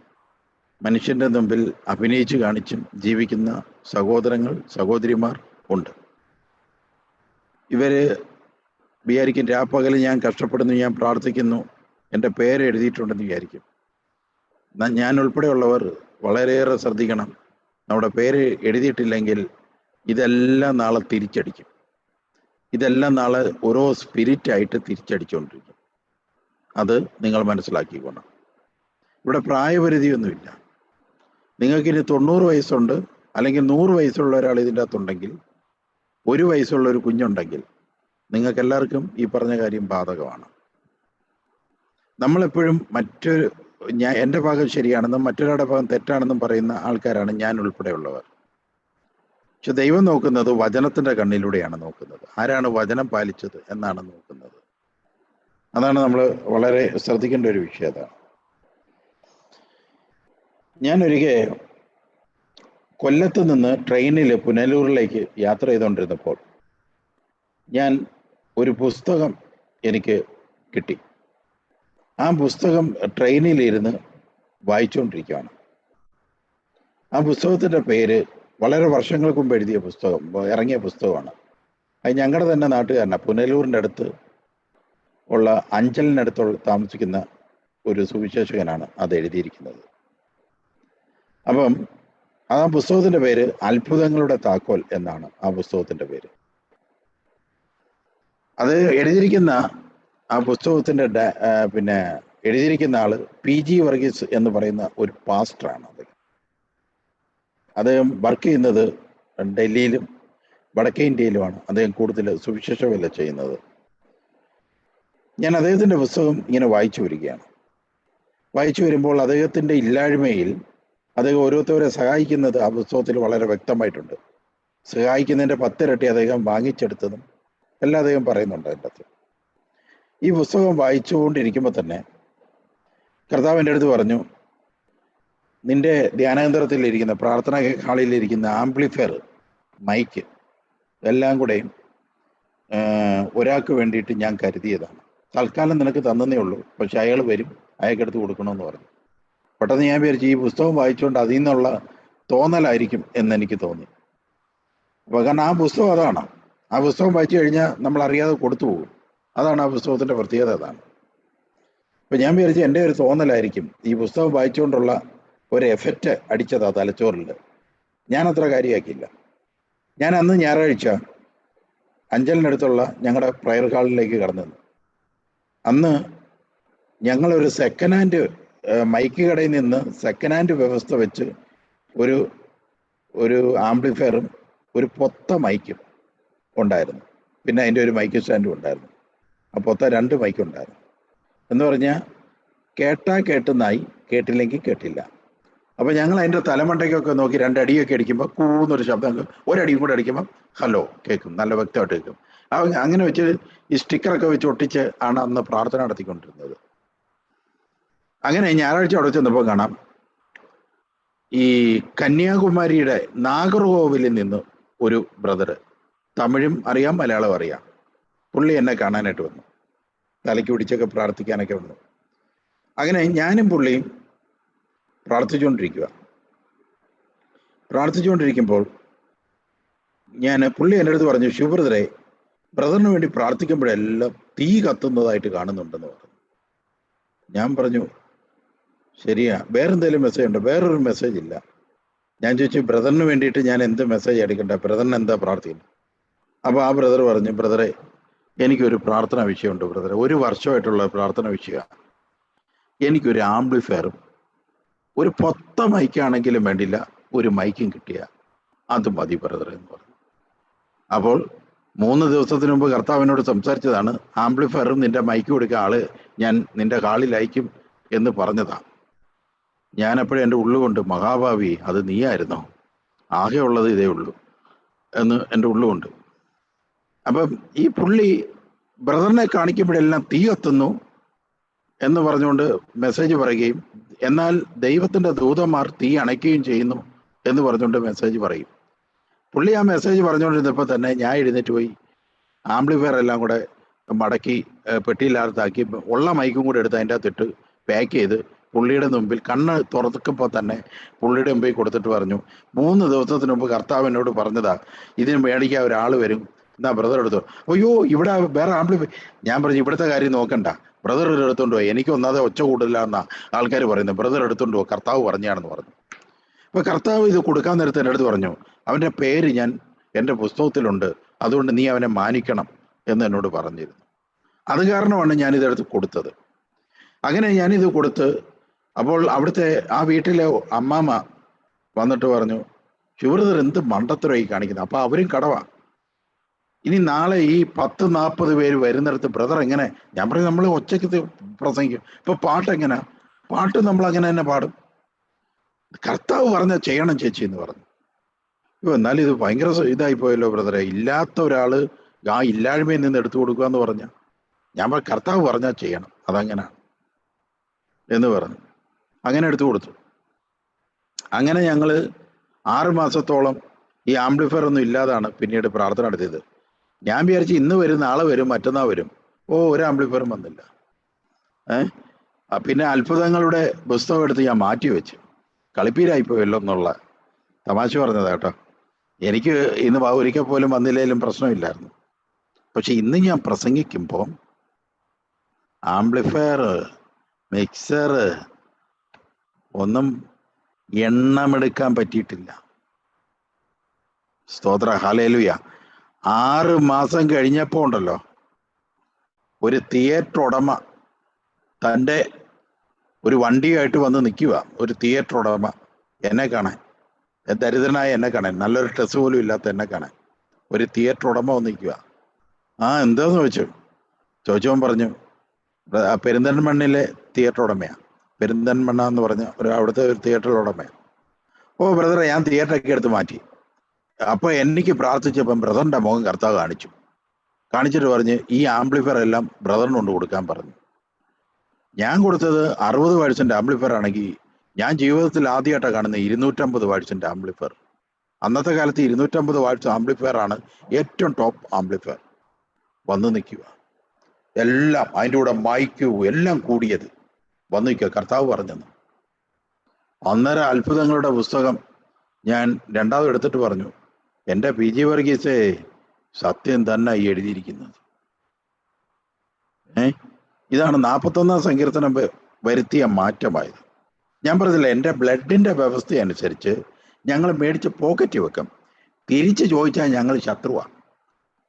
മനുഷ്യൻ്റെ മുമ്പിൽ അഭിനയിച്ച് കാണിച്ചും ജീവിക്കുന്ന സഹോദരങ്ങൾ, സഹോദരിമാർ ഉണ്ട്. ഇവര് വിചാരിക്കും രാപ്പകൽ ഞാൻ കഷ്ടപ്പെടുന്നു, ഞാൻ പ്രാർത്ഥിക്കുന്നു, എൻ്റെ പേര് എഴുതിയിട്ടുണ്ടെന്ന് വിചാരിക്കും. ഞാൻ ഉൾപ്പെടെയുള്ളവർ വളരെയേറെ ശ്രദ്ധിക്കണം. നമ്മുടെ പേര് എഴുതിയിട്ടില്ലെങ്കിൽ ഇതെല്ലാം നാളെ തിരിച്ചടിക്കും. ഇതെല്ലാം നാളെ ഓരോ സ്പിരിറ്റായിട്ട് തിരിച്ചടിച്ചുകൊണ്ടിരിക്കും. അത് നിങ്ങൾ മനസ്സിലാക്കിക്കോണം. ഇവിടെ പ്രായപരിധിയൊന്നുമില്ല. നിങ്ങൾക്കിനി 90 വയസ്സുണ്ട്, അല്ലെങ്കിൽ 100 വയസ്സുള്ള ഒരാൾ ഇതിൻ്റെ അകത്തുണ്ടെങ്കിൽ, 1 വയസ്സുള്ള ഒരു കുഞ്ഞുണ്ടെങ്കിൽ, നിങ്ങൾക്ക് എല്ലാവർക്കും ഈ പറഞ്ഞ കാര്യം ബാധകമാണ്. നമ്മളെപ്പോഴും എൻ്റെ ഭാഗം ശരിയാണെന്നും മറ്റൊരാളുടെ ഭാഗം തെറ്റാണെന്നും പറയുന്ന ആൾക്കാരാണ് ഞാൻ ഉൾപ്പെടെയുള്ളവർ. പക്ഷെ ദൈവം നോക്കുന്നത് വചനത്തിന്റെ കണ്ണിലൂടെയാണ് നോക്കുന്നത്. ആരാണ് വചനം പാലിച്ചത് എന്നാണ് നോക്കുന്നത്. അതാണ് നമ്മൾ വളരെ ശ്രദ്ധിക്കേണ്ട ഒരു വിഷയം. അതാണ്. ഞാൻ ഒരിക്കൽ കൊല്ലത്ത് നിന്ന് ട്രെയിനിൽ പുനലൂരിലേക്ക് യാത്ര ചെയ്തുകൊണ്ടിരുന്നപ്പോൾ ഞാൻ ഒരു പുസ്തകം എനിക്ക് കിട്ടി. ആ പുസ്തകം ട്രെയിനിലിരുന്ന് വായിച്ചുകൊണ്ടിരിക്കുകയാണ്. ആ പുസ്തകത്തിൻ്റെ പേര് വളരെ വർഷങ്ങൾക്ക് മുമ്പ് ഇറങ്ങിയ പുസ്തകമാണ്. അത് ഞങ്ങളുടെ തന്നെ നാട്ടുകാരനാണ്. പുനലൂരിൻ്റെ അടുത്ത് ഉള്ള അഞ്ചലിനടുത്തുള്ള താമസിക്കുന്ന ഒരു സുവിശേഷകനാണ് അത് എഴുതിയിരിക്കുന്നത്. അപ്പം ആ പുസ്തകത്തിൻ്റെ പേര് അത്ഭുതങ്ങളുടെ താക്കോൽ എന്നാണ് ആ പുസ്തകത്തിൻ്റെ പേര്. അത് എഴുതിയിരിക്കുന്ന ആ പുസ്തകത്തിൻ്റെ എഴുതിയിരിക്കുന്ന ആള് PG വർഗീസ് എന്ന് പറയുന്ന ഒരു പാസ്റ്ററാണ്. അദ്ദേഹം വർക്ക് ചെയ്യുന്നത് ഡൽഹിയിലും വടക്കേ ഇന്ത്യയിലുമാണ്. അദ്ദേഹം കൂടുതൽ സുവിശേഷ വേല ചെയ്യുന്നത്. ഞാൻ അദ്ദേഹത്തിൻ്റെ പുസ്തകം ഇങ്ങനെ വായിച്ചു വരികയാണ്. വായിച്ചു വരുമ്പോൾ അദ്ദേഹത്തിൻ്റെ ഇല്ലായ്മയിൽ അദ്ദേഹം ഓരോരുത്തരെ സഹായിക്കുന്നത് ആ പുസ്തകത്തിൽ വളരെ വ്യക്തമായിട്ടുണ്ട്. സഹായിക്കുന്നതിൻ്റെ 10 ഇരട്ടി അദ്ദേഹം വാങ്ങിച്ചെടുത്തതും എല്ലാം അദ്ദേഹം പറയുന്നുണ്ട് അതിൻ്റെ അകത്ത്. ഈ പുസ്തകം വായിച്ചുകൊണ്ടിരിക്കുമ്പോൾ തന്നെ കർത്താവ് എൻ്റെ അടുത്ത് പറഞ്ഞു, നിന്റെ ധ്യാനകേന്ദ്രത്തിലിരിക്കുന്ന പ്രാർത്ഥനാ ഹാളിലിരിക്കുന്ന ആംപ്ലിഫയർ, മൈക്ക് എല്ലാം കൂടെയും ഒരാൾക്ക് വേണ്ടിയിട്ട് ഞാൻ കരുതിയതാണ്. തൽക്കാലം നിനക്ക് തന്നേ ഉള്ളൂ, പക്ഷെ അയാൾ വരും, അയാൾക്കെടുത്ത് കൊടുക്കണമെന്ന് പറഞ്ഞു. പെട്ടെന്ന് ഞാൻ വിചാരിച്ചു ഈ പുസ്തകം വായിച്ചുകൊണ്ട് അതിൽ നിന്നുള്ള തോന്നലായിരിക്കും എന്നെനിക്ക് തോന്നി. അപ്പോൾ കാരണം ആ പുസ്തകം അതാണ്. ആ പുസ്തകം വായിച്ചു കഴിഞ്ഞാൽ നമ്മൾ അറിയാതെ കൊടുത്തു പോകും. അതാണ് ആ പുസ്തകത്തിൻ്റെ പ്രത്യേകത. അതാണ്. അപ്പം ഞാൻ വിചാരിച്ചു എൻ്റെ ഒരു തോന്നലായിരിക്കും ഈ പുസ്തകം വായിച്ചുകൊണ്ടുള്ള ഒരു എഫക്റ്റ് അടിച്ചതാ തലച്ചോറിൽ. ഞാൻ അത്ര കാര്യമാക്കിയില്ല. ഞാൻ അന്ന് ഞായറാഴ്ച അഞ്ചലിനടുത്തുള്ള ഞങ്ങളുടെ പ്രയർ ഹാളിലേക്ക് കടന്നു. അന്ന് ഞങ്ങളൊരു സെക്കൻഡ് ഹാൻഡ് മൈക്ക് കടയിൽ നിന്ന് സെക്കൻഡ് ഹാൻഡ് വ്യവസ്ഥ വെച്ച് ഒരു ആംപ്ലിഫയറും ഒരു പൊത്ത മൈക്കും ഉണ്ടായിരുന്നു. പിന്നെ അതിൻ്റെ ഒരു മൈക്ക് സ്റ്റാൻഡും ഉണ്ടായിരുന്നു. ആ പൊത്ത 2 മൈക്ക് ഉണ്ടായിരുന്നു. എന്ന് പറഞ്ഞാൽ കേട്ടാൽ കേട്ടുന്നായി, കേട്ടില്ലെങ്കിൽ കേട്ടില്ല. അപ്പം ഞങ്ങൾ അതിൻ്റെ തലമണ്ടയ്ക്കൊക്കെ നോക്കി 2 അടിയൊക്കെ അടിക്കുമ്പോൾ കൂന്നൊരു ശബ്ദം, ഒരടിയും കൂടെ അടിക്കുമ്പോൾ ഹലോ കേൾക്കും, നല്ല വ്യക്തമായിട്ട് കേൾക്കും. അങ്ങനെ വെച്ച് ഈ സ്റ്റിക്കറൊക്കെ വെച്ച് ഒട്ടിച്ച് ആണ് അന്ന് പ്രാർത്ഥന നടത്തിക്കൊണ്ടിരുന്നത്. അങ്ങനെ ഞായറാഴ്ച അവിടെ ചെന്നപ്പോൾ കാണാം, ഈ കന്യാകുമാരിയുടെ നാഗർകോവിലിൽ നിന്ന് ഒരു ബ്രദർ, തമിഴും അറിയാം മലയാളം അറിയാം, പുള്ളി എന്നെ കാണാനായിട്ട് വന്നു. തലയ്ക്ക് പിടിച്ചൊക്കെ പ്രാർത്ഥിക്കാനൊക്കെ വന്നു. അങ്ങനെ ഞാനും പുള്ളിയും പ്രാർത്ഥിച്ചുകൊണ്ടിരിക്കുമ്പോൾ പുള്ളി എൻ്റെ അടുത്ത് പറഞ്ഞു, ശിവബ്രദറെ, ബ്രദറിന് വേണ്ടി പ്രാർത്ഥിക്കുമ്പോഴെല്ലാം തീ കത്തുന്നതായിട്ട് കാണുന്നുണ്ടെന്ന് പറഞ്ഞു. ഞാൻ പറഞ്ഞു ശരിയാ, വേറെന്തെങ്കിലും മെസ്സേജ് ഉണ്ടോ? വേറൊരു മെസ്സേജ് ഇല്ല. ഞാൻ ചോദിച്ചു ബ്രദറിന് വേണ്ടിയിട്ട് ഞാൻ എന്ത് മെസ്സേജ് അടിക്കണ്ട, ബ്രദറിന് എന്താ പ്രാർത്ഥിക്കുന്നത്? അപ്പോൾ ആ ബ്രദർ പറഞ്ഞു, ബ്രദറെ എനിക്കൊരു പ്രാർത്ഥന വിഷയമുണ്ട് ബ്രദറെ, 1 വർഷമായിട്ടുള്ള പ്രാർത്ഥന വിഷയമാണ്. എനിക്കൊരു ആംപ്ലിഫയറും ഒരു പൊത്ത മൈക്കാണെങ്കിലും വേണ്ടില്ല, ഒരു മൈക്കും കിട്ടിയ അത് മതി ബ്രദറെ എന്ന് പറഞ്ഞു. അപ്പോൾ 3 ദിവസത്തിന് മുമ്പ് കർത്താവിനോട് സംസാരിച്ചതാണ്, ആംപ്ലിഫയറും നിന്റെ മൈക്കും കൊടുക്കുക ആള് ഞാൻ നിന്റെ ഹാളിൽ അയക്കും എന്ന് പറഞ്ഞതാണ്. ഞാനെപ്പോഴും എൻ്റെ ഉള്ളുകൊണ്ട് മഹാഭാവി അത് നീയായിരുന്നോ, ആകെ ഉള്ളത് ഇതേ ഉള്ളൂ എന്ന് എൻ്റെ ഉള്ളുകൊണ്ട്. അപ്പം ഈ പുള്ളി ബ്രദറിനെ കാണിക്കുമ്പോഴെല്ലാം തീ കത്തുന്നു എന്ന് പറഞ്ഞുകൊണ്ട് മെസ്സേജ് പറയുകയും, എന്നാൽ ദൈവത്തിൻ്റെ ദൂതന്മാർ തീ അണയ്ക്കുകയും ചെയ്യുന്നു എന്ന് പറഞ്ഞുകൊണ്ട് മെസ്സേജ് പറയും. പുള്ളി ആ മെസ്സേജ് പറഞ്ഞുകൊണ്ടിരുന്നപ്പോൾ തന്നെ ഞാൻ എഴുന്നേറ്റ് പോയി ആംപ്ലിഫയർ എല്ലാം കൂടെ മടക്കി പെട്ടിയിലാർത്താക്കി ഉള്ള മൈക്കും കൂടെ എടുത്ത് അതിൻ്റെ അകത്തിട്ട് പാക്ക് ചെയ്ത് പുള്ളിയുടെ മുമ്പിൽ കണ്ണ് തുറക്കുമ്പോൾ തന്നെ പുള്ളിയുടെ മുമ്പിൽ കൊടുത്തിട്ട് പറഞ്ഞു, 3 ദിവസത്തിന് മുമ്പ് കർത്താവ് എന്നോട് പറഞ്ഞതാ ഇതിന് മേടിക്കാൻ ഒരാൾ വരും, എന്നാ ബ്രദർ എടുത്തോ. അയ്യോ ഇവിടെ വേറെ ആംപ്ലിഫൈ. ഞാൻ പറഞ്ഞു ഇവിടുത്തെ കാര്യം നോക്കണ്ട, ബ്രദർ എടുത്തോണ്ട് പോയി, എനിക്ക് ഒന്നാതെ ഒച്ച കൂടുതലാന്നാ ആൾക്കാർ പറയുന്നത്, ബ്രദർ എടുത്തോണ്ട് പോ, കർത്താവ് പറഞ്ഞാണെന്ന് പറഞ്ഞു. അപ്പൊ കർത്താവ് ഇത് കൊടുക്കാൻ നേരത്തെ എൻ്റെ അടുത്ത് പറഞ്ഞു, അവന്റെ പേര് ഞാൻ എൻ്റെ പുസ്തകത്തിലുണ്ട്, അതുകൊണ്ട് നീ അവനെ മാനിക്കണം എന്ന് എന്നോട് പറഞ്ഞിരുന്നു. അത് കാരണമാണ് ഞാനിതെടുത്ത് കൊടുത്തത്. അങ്ങനെ ഞാനിത് കൊടുത്ത്, അപ്പോൾ അവിടുത്തെ ആ വീട്ടിലെ അമ്മാമ്മ വന്നിട്ട് പറഞ്ഞു, ശിവബ്രദർ എന്ത് മണ്ടത്തരമായി കാണിക്കുന്നത്. അപ്പൊ അവരും കടവാ. ഇനി നാളെ ഈ 10-40 പേര് വരുന്നിടത്ത് ബ്രദർ എങ്ങനെ? ഞാൻ പറയും നമ്മൾ ഒച്ചയ്ക്ക് പ്രസംഗിക്കും. ഇപ്പൊ പാട്ട് എങ്ങനെ? പാട്ട് നമ്മൾ അങ്ങനെ തന്നെ പാടും. കർത്താവ് പറഞ്ഞ ചെയ്യണം ചേച്ചി എന്ന് പറഞ്ഞു. എന്നാലും ഇത് ഭയങ്കര ഇതായി പോയല്ലോ ബ്രദറെ, ഇല്ലാത്ത ഒരാള് ആ ഇല്ലായ്മയിൽ നിന്ന് എടുത്തു കൊടുക്കുക എന്ന് പറഞ്ഞ. ഞാൻ പറഞ്ഞു കർത്താവ് പറഞ്ഞാൽ ചെയ്യണം, അതങ്ങനെ എന്ന് പറഞ്ഞു. അങ്ങനെ എടുത്തു കൊടുത്തു. അങ്ങനെ ഞങ്ങള് 6 മാസത്തോളം ഈ ആംപ്ലിഫയർ ഒന്നും ഇല്ലാതാണ് പിന്നീട് പ്രാർത്ഥന നടത്തിയത്. ഞാൻ വിചാരിച്ചു ഇന്ന് വരും, നാളെ വരും, മറ്റന്നാൾ വരും. ഒരു ആംപ്ലിഫയറും വന്നില്ല. പിന്നെ അത്ഭുതങ്ങളുടെ പുസ്തകം എടുത്ത് ഞാൻ മാറ്റി വെച്ചു. കളിപ്പീരായിപ്പോയല്ലോ എന്നുള്ള തമാശ പറഞ്ഞതാ കേട്ടോ. എനിക്ക് ഇന്ന് ഒരിക്കൽ പോലും വന്നില്ലെങ്കിലും പ്രശ്നമില്ലായിരുന്നു. പക്ഷെ ഇന്ന് ഞാൻ പ്രസംഗിക്കുമ്പോൾ ആംപ്ലിഫയർ, മിക്സർ ഒന്നും എണ്ണമെടുക്കാൻ പറ്റിയിട്ടില്ല. സ്തോത്ര, ഹല്ലേലൂയ. 6 മാസം കഴിഞ്ഞപ്പോ ഉണ്ടല്ലോ, ഒരു തിയേറ്റർ ഉടമ തൻ്റെ ഒരു വണ്ടിയായിട്ട് വന്ന് നിൽക്കുക. ഒരു തിയേറ്റർ ഉടമ എന്നെ കാണാൻ, ദരിദ്രനായ എന്നെ കാണാൻ, നല്ലൊരു ഡ്രസ് പോലും ഇല്ലാത്ത എന്നെ കാണാൻ ഒരു തിയേറ്റർ ഉടമ വന്ന് നിൽക്കുക. എന്താന്ന് ചോദിച്ചവൻ പറഞ്ഞു, പെരിന്തൽമണ്ണിലെ തിയേറ്റർ ഉടമയാണ്. പെരിന്തൽമണ്ണ എന്ന് പറഞ്ഞ അവിടുത്തെ ഒരു തിയേറ്റർ ഉടമയാണ്. ബ്രദറെ ഞാൻ തിയേറ്ററൊക്കെ എടുത്ത് മാറ്റി. അപ്പൊ എനിക്ക് പ്രാർത്ഥിച്ചപ്പം ബ്രദറിന്റെ മുഖം കർത്താവ് കാണിച്ചിട്ട് പറഞ്ഞ് ഈ ആംപ്ലിഫയർ എല്ലാം ബ്രദറിന് കൊണ്ട് കൊടുക്കാൻ പറഞ്ഞു. ഞാൻ കൊടുത്തത് 60 വാട്സിന്റെ ആംപ്ലിഫയർ ആണെങ്കിൽ ഞാൻ ജീവിതത്തിൽ ആദ്യമായിട്ടാണ് കാണുന്നത് 250 വാട്സിന്റെ ആംപ്ലിഫയർ. അന്നത്തെ കാലത്ത് 250 വാട്സ് ആംപ്ലിഫയർ ആണ് ഏറ്റവും ടോപ്പ് ആംപ്ലിഫയർ. വന്ന് നിൽക്കുക, എല്ലാം അതിൻ്റെ കൂടെ മൈക്കും എല്ലാം കൂടിയത് വന്ന് നിൽക്കുക. കർത്താവ് പറഞ്ഞെന്ന്. അന്നേരം അത്ഭുതങ്ങളുടെ പുസ്തകം ഞാൻ രണ്ടാമത് എടുത്തിട്ട് പറഞ്ഞു, എൻ്റെ PG വർഗീസേ, സത്യം തന്നെ ഈ എഴുതിയിരിക്കുന്നത്. ഇതാണ് 41-ാം സങ്കീർത്തനം വരുത്തിയ മാറ്റമായത്. ഞാൻ പറഞ്ഞില്ല, എൻ്റെ ബ്ലഡിന്റെ വ്യവസ്ഥ അനുസരിച്ച് ഞങ്ങൾ മേടിച്ച് പോക്കറ്റ് വെക്കും. തിരിച്ച് ചോദിച്ചാൽ ഞങ്ങൾ ശത്രുവാണ്,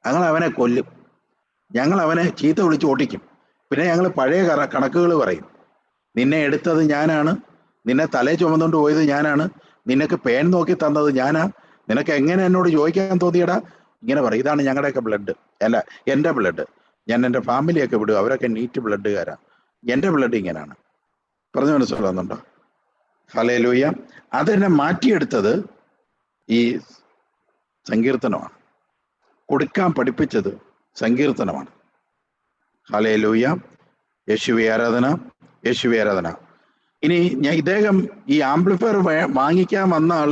ഞങ്ങൾ അവനെ കൊല്ലും, ഞങ്ങൾ അവനെ ചീത്ത വിളിച്ച് ഓടിക്കും. പിന്നെ ഞങ്ങൾ പഴയ കണക്കുകൾ പറയും. നിന്നെ എടുത്തത് ഞാനാണ്, നിന്നെ തലേ ചുമന്നുകൊണ്ട് പോയത് ഞാനാണ്, നിനക്ക് പേൻ നോക്കി തന്നത് ഞാനാ, നിനക്ക് എങ്ങനെ എന്നോട് ചോദിക്കാൻ തോന്നിയടാ, ഇങ്ങനെ പറയും. ഇതാണ് ഞങ്ങളുടെയൊക്കെ ബ്ലഡ്. അല്ല, എൻ്റെ ബ്ലഡ്. ഞാൻ എൻ്റെ ഫാമിലിയൊക്കെ വിടും, അവരൊക്കെ നീറ്റ് ബ്ലഡുകാരാ. എൻ്റെ ബ്ലഡ് ഇങ്ങനെയാണ്. പറഞ്ഞു മനസ്സിലാകുന്നുണ്ടോ? ഹല്ലേലൂയ. അതെന്നെ മാറ്റിയെടുത്തത് ഈ സങ്കീർത്തനമാണ്. കൊടുക്കാൻ പഠിപ്പിച്ചത് സങ്കീർത്തനമാണ്. ഹല്ലേലൂയ. യേശുവേ ആരാധന, യേശുവേ ആരാധന. ഇനി ഇദ്ദേഹം ഈ ആംപ്ലിഫയർ വാങ്ങിക്കാൻ വന്നാൽ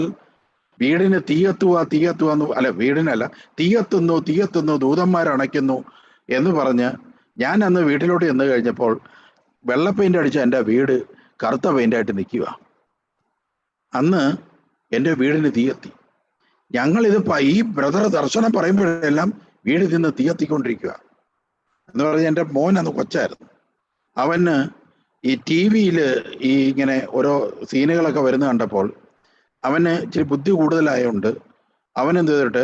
വീടിന് തീയത്തുന്നു, അല്ല വീടിനല്ല, തീയത്തുന്നു, ദൂതന്മാരണയ്ക്കുന്നു എന്ന് പറഞ്ഞ് ഞാൻ അന്ന് വീട്ടിലോട്ട് ചെന്ന് കഴിഞ്ഞപ്പോൾ വെള്ള പെയിന്റ് അടിച്ച എൻ്റെ വീട് കറുത്ത പെയിന്റായിട്ട് നിൽക്കുക. അന്ന് എൻ്റെ വീടിന് തീയത്തി. ഞങ്ങളിത് ഈ ബ്രദർ ദർശനം പറയുമ്പോഴെല്ലാം വീട് നിന്ന് തീയത്തിക്കൊണ്ടിരിക്കുക എന്ന് പറഞ്ഞ് എൻ്റെ മോൻ അന്ന് കൊച്ചായിരുന്നു. അവന് ഈ TV-യിൽ ഈ ഇങ്ങനെ ഓരോ സീനുകളൊക്കെ വരുന്ന കണ്ടപ്പോൾ അവന് ഇച്ചിരി ബുദ്ധി കൂടുതലായതുകൊണ്ട് അവൻ എന്ത് ചെയ്തിട്ട്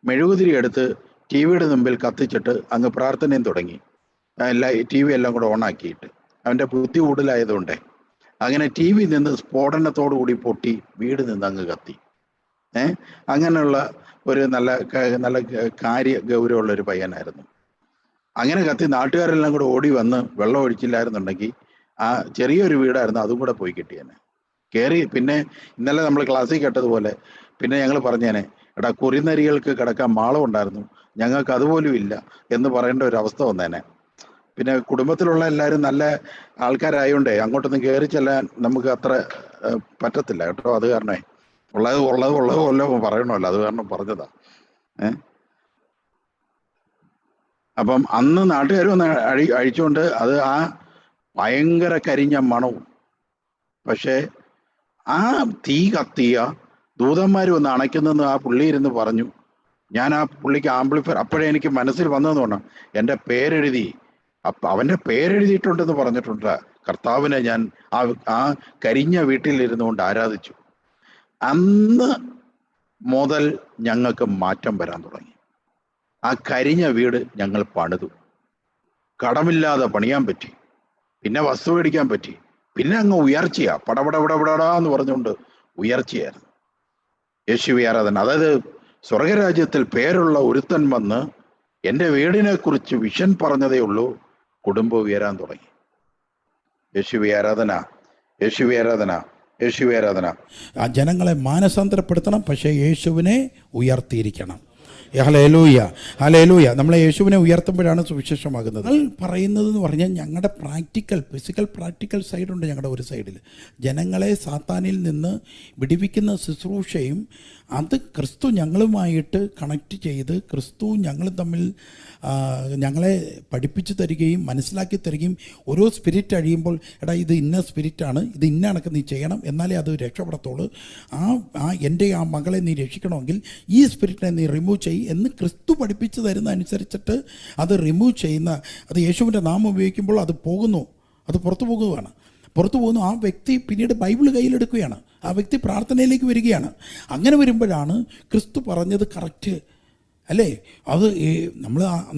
മെഴുകുതിരി എടുത്ത് TV-യുടെ മുമ്പിൽ കത്തിച്ചിട്ട് അങ്ങ് പ്രാർത്ഥനയും തുടങ്ങി. TV എല്ലാം കൂടെ ഓണാക്കിയിട്ട്, അവൻ്റെ ബുദ്ധി കൂടുതലായതുകൊണ്ടേ അങ്ങനെ TV നിന്ന് സ്ഫോടനത്തോടു കൂടി പൊട്ടി വീട് നിന്ന് അങ്ങ് കത്തി. അങ്ങനെയുള്ള ഒരു നല്ല കാര്യ ഗൗരവമുള്ള ഒരു പയ്യനായിരുന്നു. അങ്ങനെ കത്തി നാട്ടുകാരെല്ലാം കൂടെ ഓടി വന്ന് വെള്ളം ഒഴിച്ചില്ലായിരുന്നുണ്ടെങ്കിൽ ആ ചെറിയൊരു വീടായിരുന്നു, അതും കൂടെ പോയി കിട്ടിയേനെ. പിന്നെ ഇന്നലെ നമ്മൾ ക്ലാസ്സിൽ കേട്ടതുപോലെ പിന്നെ ഞങ്ങൾ പറഞ്ഞേനെ, എടാ കുറിനരികൾക്ക് കിടക്കാൻ മാളം ഉണ്ടായിരുന്നു, ഞങ്ങൾക്ക് അതുപോലും ഇല്ല എന്ന് പറയേണ്ട ഒരു അവസ്ഥ വന്നേനെ. പിന്നെ കുടുംബത്തിലുള്ള എല്ലാവരും നല്ല ആൾക്കാരായോണ്ടേ അങ്ങോട്ടൊന്നും കയറി ചെല്ലാൻ നമുക്ക് അത്ര പറ്റത്തില്ല കേട്ടോ. അത് കാരണമേ ഉള്ളത് പറയണമല്ലോ, അത് കാരണം പറഞ്ഞതാ. അപ്പം അന്ന് നാട്ടുകാർ വന്ന് അഴിച്ചുകൊണ്ട് അത് ആ ഭയങ്കര കരിഞ്ഞ മണവും. പക്ഷേ ആ തീ കത്തിയ ദൂതന്മാർ വന്ന് അണയ്ക്കുന്നെന്ന് ആ പുള്ളി ഇരുന്ന് പറഞ്ഞു. ഞാൻ ആ പുള്ളിക്ക് ആംപ്ലിഫയർ അപ്പോഴേ എനിക്ക് മനസ്സിൽ വന്നതെന്ന് പറഞ്ഞാൽ എൻ്റെ പേരെഴുതി അവൻ്റെ പേരെഴുതിയിട്ടുണ്ടെന്ന് പറഞ്ഞിട്ടുണ്ട്. കർത്താവിനെ ഞാൻ ആ കരിഞ്ഞ വീട്ടിലിരുന്നു കൊണ്ട് ആരാധിച്ചു. അന്ന് മുതൽ ഞങ്ങൾക്ക് മാറ്റം വരാൻ തുടങ്ങി. ആ കരിഞ്ഞ വീട് ഞങ്ങൾ പണിതു. കടമില്ലാതെ പണിയാൻ പറ്റി. പിന്നെ വസ്തു മേടിക്കാൻ പറ്റി. പിന്നെ അങ്ങ് ഉയർച്ചയാ, പടപടപടപടാന്ന് പറഞ്ഞുകൊണ്ട് ഉയർച്ചയായിരുന്നു. യേശുവേ ആരാധന. അതായത് സ്വർഗരാജ്യത്തിൽ പേരുള്ള ഒരുത്തൻ വന്ന് എൻ്റെ വീടിനെ കുറിച്ച് വിഷൻ പറഞ്ഞതേ ഉള്ളൂ, കുടുംബം ഉയരാൻ തുടങ്ങി. യേശുവേ ആരാധന, യേശുവേ ആരാധന, യേശുവേ ആരാധന. ആ ജനങ്ങളെ മാനസാന്തരപ്പെടുത്തണം, പക്ഷേ യേശുവിനെ ഉയർത്തിയിരിക്കണം. Hallelujah, hallelujah. നമ്മളെ യേശുവിനെ ഉയർത്തുമ്പോഴാണ് സുവിശേഷമാകുന്നത്. പറയുന്നത് എന്ന് പറഞ്ഞാൽ ഞങ്ങളുടെ ഫിസിക്കൽ പ്രാക്ടിക്കൽ സൈഡുണ്ട്. ഞങ്ങളുടെ ഒരു സൈഡിൽ ജനങ്ങളെ സാത്താനിൽ നിന്ന് വിടിവിക്കുന്ന ശുശ്രൂഷയും അത് ക്രിസ്തു ഞങ്ങളുമായിട്ട് കണക്റ്റ് ചെയ്ത് ക്രിസ്തു ഞങ്ങളും തമ്മിൽ ഞങ്ങളെ പഠിപ്പിച്ചു തരികയും മനസ്സിലാക്കി തരികയും ഓരോ സ്പിരിറ്റ് അഴിയുമ്പോൾ എടാ ഇത് ഇന്ന സ്പിരിറ്റാണ്, ഇത് ഇന്ന കണക്ക് നീ ചെയ്യണം, എന്നാലേ അത് രക്ഷപ്പെടത്തുള്ളൂ. എൻ്റെ ആ മകളെ നീ രക്ഷിക്കണമെങ്കിൽ ഈ സ്പിരിറ്റിനെ നീ റിമൂവ് ചെയ്യും എന്ന് ക്രിസ്തു പഠിപ്പിച്ചു തരുന്ന അനുസരിച്ചിട്ട് അത് റിമൂവ് ചെയ്യുന്ന, അത് യേശുവിൻ്റെ നാമം ഉപയോഗിക്കുമ്പോൾ അത് പോകുന്നു, അത് പുറത്തു പോകുന്നു. ആ വ്യക്തി പിന്നീട് ബൈബിൾ കയ്യിലെടുക്കുകയാണ്. ആ വ്യക്തി പ്രാർത്ഥനയിലേക്ക് വരികയാണ്. അങ്ങനെ വരുമ്പോഴാണ് ക്രിസ്തു പറഞ്ഞത് കറക്റ്റ് അല്ലേ? അത്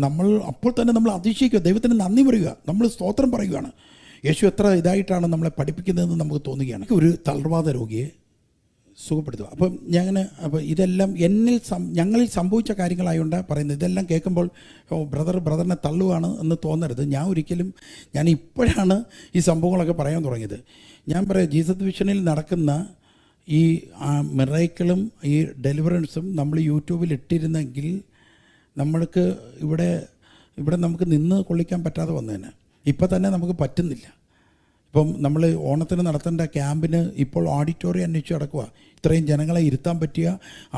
നമ്മൾ അപ്പോൾ തന്നെ നമ്മൾ അതിശയിക്കുക, ദൈവത്തിന് നന്ദി പറയുക, നമ്മൾ സ്തോത്രം പറയുകയാണ്. യേശു എത്ര ഇതായിട്ടാണ് നമ്മളെ പഠിപ്പിക്കുന്നതെന്ന് നമുക്ക് തോന്നുകയാണ്. ഒരു തളർവാദ രോഗിയെ സുഖപ്പെടുത്തുക. അപ്പോൾ ഇതെല്ലാം ഞങ്ങളിൽ സംഭവിച്ച കാര്യങ്ങളായതുകൊണ്ട് പറയുന്നത്. ഇതെല്ലാം കേൾക്കുമ്പോൾ ബ്രദറിനെ തള്ളുകയാണ് എന്ന് തോന്നരുത്. ഞാൻ ഇപ്പോഴാണ് ഈ സംഭവങ്ങളൊക്കെ പറയാൻ തുടങ്ങിയത്. ഞാൻ പറയാം, ജീസസ് വിഷനിൽ നടക്കുന്ന ഈ മിറക്കിളും ഈ ഡെലിവറൻസും നമ്മൾ യൂട്യൂബിൽ ഇട്ടിരുന്നെങ്കിൽ നമ്മൾക്ക് ഇവിടെ നമുക്ക് നിന്ന് കൊള്ളിക്കാൻ പറ്റാതെ വന്നേനെ. ഇപ്പം തന്നെ നമുക്ക് പറ്റുന്നില്ല. ഇപ്പം നമ്മൾ ഓണത്തിന് നടത്തേണ്ട ക്യാമ്പിന് ഇപ്പോൾ ഓഡിറ്റോറിയം അന്വേഷിച്ച് കിടക്കുക. ഇത്രയും ജനങ്ങളെ ഇരുത്താൻ പറ്റിയ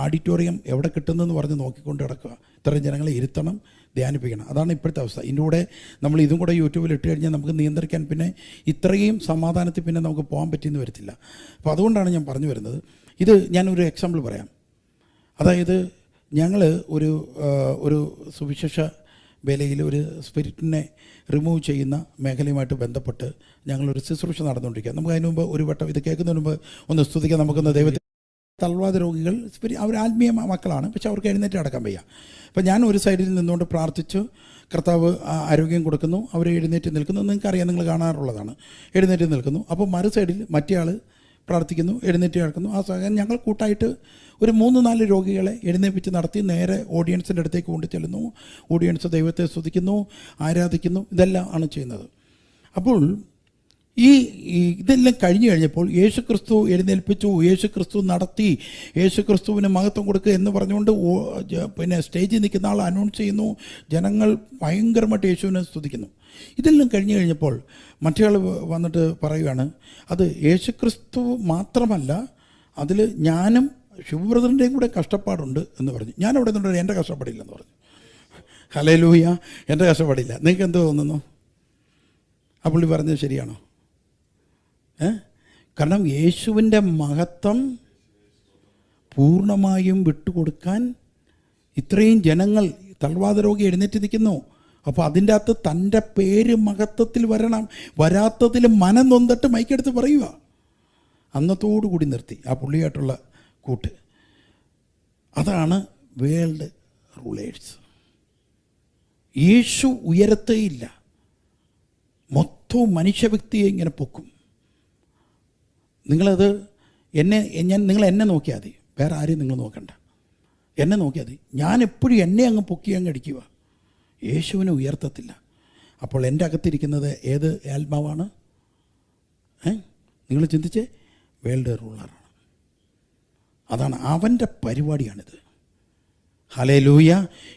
ഓഡിറ്റോറിയം എവിടെ കിട്ടുന്നതെന്ന് പറഞ്ഞ് നോക്കിക്കൊണ്ട് കിടക്കുക. ഇത്രയും ജനങ്ങളെ ഇരുത്തണം, ധ്യാനിപ്പിക്കണം. അതാണ് ഇപ്പോഴത്തെ അവസ്ഥ. ഇതിൻ്റെ കൂടെ നമ്മൾ ഇതും കൂടെ യൂട്യൂബിൽ ഇട്ട് കഴിഞ്ഞാൽ നമുക്ക് നിയന്ത്രിക്കാൻ പിന്നെ ഇത്രയും സമാധാനത്തിൽ പിന്നെ നമുക്ക് പോകാൻ പറ്റിയെന്ന് വരത്തില്ല. അപ്പോൾ അതുകൊണ്ടാണ് ഞാൻ പറഞ്ഞു വരുന്നത്. ഞാനൊരു എക്സാമ്പിൾ പറയാം. അതായത് ഞങ്ങൾ ഒരു സുവിശേഷ വേലയിൽ ഒരു സ്പിരിറ്റിനെ റിമൂവ് ചെയ്യുന്ന മേഖലയുമായിട്ട് ബന്ധപ്പെട്ട് ഞങ്ങളൊരു ശുശ്രൂഷ നടന്നുകൊണ്ടിരിക്കുക. നമുക്ക് അതിന് മുമ്പ് ഒരു വട്ടം ഇത് കേൾക്കുന്നതിന് മുമ്പ് ഒന്ന് സ്തുതിക്കാൻ. നമുക്കൊന്ന് ദൈവത്തെ. തളർവാദ രോഗികൾ അവർ ആത്മീയ മക്കളാണ്, പക്ഷെ അവർക്ക് എഴുന്നേറ്റ് നടക്കാൻ വയ്യ. അപ്പോൾ ഞാൻ ഒരു സൈഡിൽ നിന്നുകൊണ്ട് പ്രാർത്ഥിച്ചു, കർത്താവ് ആരോഗ്യം കൊടുക്കുന്നു, അവർ എഴുന്നേറ്റ് നിൽക്കുന്നു. നിങ്ങൾക്കറിയാം, നിങ്ങൾ കാണാറുള്ളതാണ്. എഴുന്നേറ്റ് നിൽക്കുന്നു. അപ്പോൾ മറു സൈഡിൽ മറ്റേ ആൾ പ്രാർത്ഥിക്കുന്നു, എഴുന്നേറ്റ് നടക്കുന്നു. ആ സമയം ഞങ്ങൾ കൂട്ടായിട്ട് ഒരു 3-4 രോഗികളെ എഴുന്നേൽപ്പിച്ച് നടത്തി നേരെ ഓഡിയൻസിൻ്റെ അടുത്തേക്ക് കൊണ്ടു ചെല്ലുന്നു. ഓഡിയൻസ് ദൈവത്തെ സ്തുതിക്കുന്നു, ആരാധിക്കുന്നു. ഇതെല്ലാം ആണ് ചെയ്യുന്നത്. അപ്പോൾ ഇതെല്ലാം കഴിഞ്ഞപ്പോൾ യേശുക്രിസ്തു എഴുന്നേൽപ്പിച്ചു, യേശുക്രിസ്തു നടത്തി, യേശുക്രിസ്തുവിന് മഹത്വം കൊടുക്കുക എന്ന് പറഞ്ഞുകൊണ്ട് പിന്നെ സ്റ്റേജിൽ നിൽക്കുന്ന ആൾ അനൗൺസ് ചെയ്യുന്നു. ജനങ്ങൾ ഭയങ്കരമായിട്ട് യേശുവിനെ സ്തുതിക്കുന്നു. ഇതെല്ലാം കഴിഞ്ഞപ്പോൾ മറ്റേ ആൾ വന്നിട്ട് പറയുകയാണ്, അത് യേശുക്രിസ്തു മാത്രമല്ല, അതിൽ ഞാനും ശിവബ്രദറിൻ്റെയും കൂടെ കഷ്ടപ്പാടുണ്ട് എന്ന് പറഞ്ഞു. ഞാനവിടെ നിന്നുണ്ട് എൻ്റെ കഷ്ടപ്പാടില്ലെന്ന് പറഞ്ഞു. ഹല്ലേലൂയ, എൻ്റെ കഷ്ടപ്പാടില്ല. നിങ്ങൾക്ക് എന്ത് തോന്നുന്നു? ആ പുള്ളി പറഞ്ഞത് ശരിയാണോ? കാരണം യേശുവിൻ്റെ മഹത്വം പൂർണ്ണമായും വിട്ടുകൊടുക്കാൻ ഇത്രയും ജനങ്ങൾ, തളർവാദ രോഗി എഴുന്നേറ്റ് നിൽക്കുന്നു. അപ്പോൾ അതിൻ്റെ അകത്ത് തൻ്റെ പേര് മഹത്വത്തിൽ വരണം. വരാത്തതിൽ മനം നൊന്നിട്ട് മൈക്കെടുത്ത് പറയുക. അന്നത്തോടു കൂടി നിർത്തി ആ പുള്ളിയായിട്ടുള്ള കൂട്ട്. അതാണ് വേൾഡ് റൂളേഴ്സ്. യേശു ഉയരത്തേയില്ല, മൊത്തവും മനുഷ്യവ്യക്തിയെ ഇങ്ങനെ പൊക്കും. നിങ്ങൾ എന്നെ നോക്കിയാൽ മതി, വേറെ ആരെയും നിങ്ങൾ നോക്കണ്ട. എന്നെ നോക്കിയാൽ മതി. ഞാൻ എപ്പോഴും എന്നെ അങ്ങ് പൊക്കി അങ്ങ് അടിക്കുക. യേശുവിനെ ഉയർത്തത്തില്ല. അപ്പോൾ എൻ്റെ അകത്തിരിക്കുന്നത് ഏത് ആത്മാവാണ്? നിങ്ങൾ ചിന്തിച്ചേ, വേൾഡ് റൂളറാണ്. അതാണ് അവൻ്റെ പരിപാടിയാണിത്. ഹല്ലേലൂയ,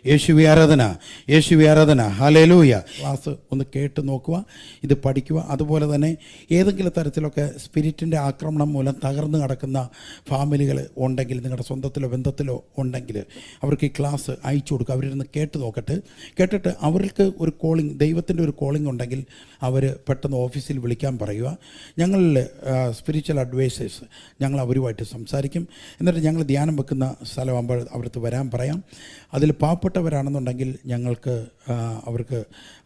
യേശുവേ ആരാധന, യേശുവേ ആരാധന, ഹല്ലേലൂയ. ക്ലാസ് ഒന്ന് കേട്ട് നോക്കുക, ഇത് പഠിക്കുക. അതുപോലെ തന്നെ ഏതെങ്കിലും തരത്തിലൊക്കെ സ്പിരിറ്റിൻ്റെ ആക്രമണം മൂലം തകർന്നു കിടക്കുന്ന ഫാമിലികൾ ഉണ്ടെങ്കിൽ, നിങ്ങളുടെ സ്വന്തത്തിലോ ബന്ധത്തിലോ ഉണ്ടെങ്കിൽ അവർക്ക് ഈ ക്ലാസ് അയച്ചു കൊടുക്കുക. അവരിരുന്ന് കേട്ട് നോക്കട്ടെ. കേട്ടിട്ട് അവർക്ക് ഒരു കോളിംഗ്, ദൈവത്തിൻ്റെ ഒരു കോളിംഗ് ഉണ്ടെങ്കിൽ അവർ പെട്ടെന്ന് ഓഫീസിൽ വിളിക്കാൻ പറയുക. ഞങ്ങളിൽ സ്പിരിച്വൽ അഡ്വൈസേഴ്സ് ഞങ്ങൾ അവരുമായിട്ട് സംസാരിക്കും. എന്നിട്ട് ഞങ്ങൾ ധ്യാനം വെക്കുന്ന സ്ഥലമാകുമ്പോൾ അവർക്ക് വരാൻ പറയാം. അതിൽ പാവപ്പെട്ടവരാണെന്നുണ്ടെങ്കിൽ ഞങ്ങൾക്ക്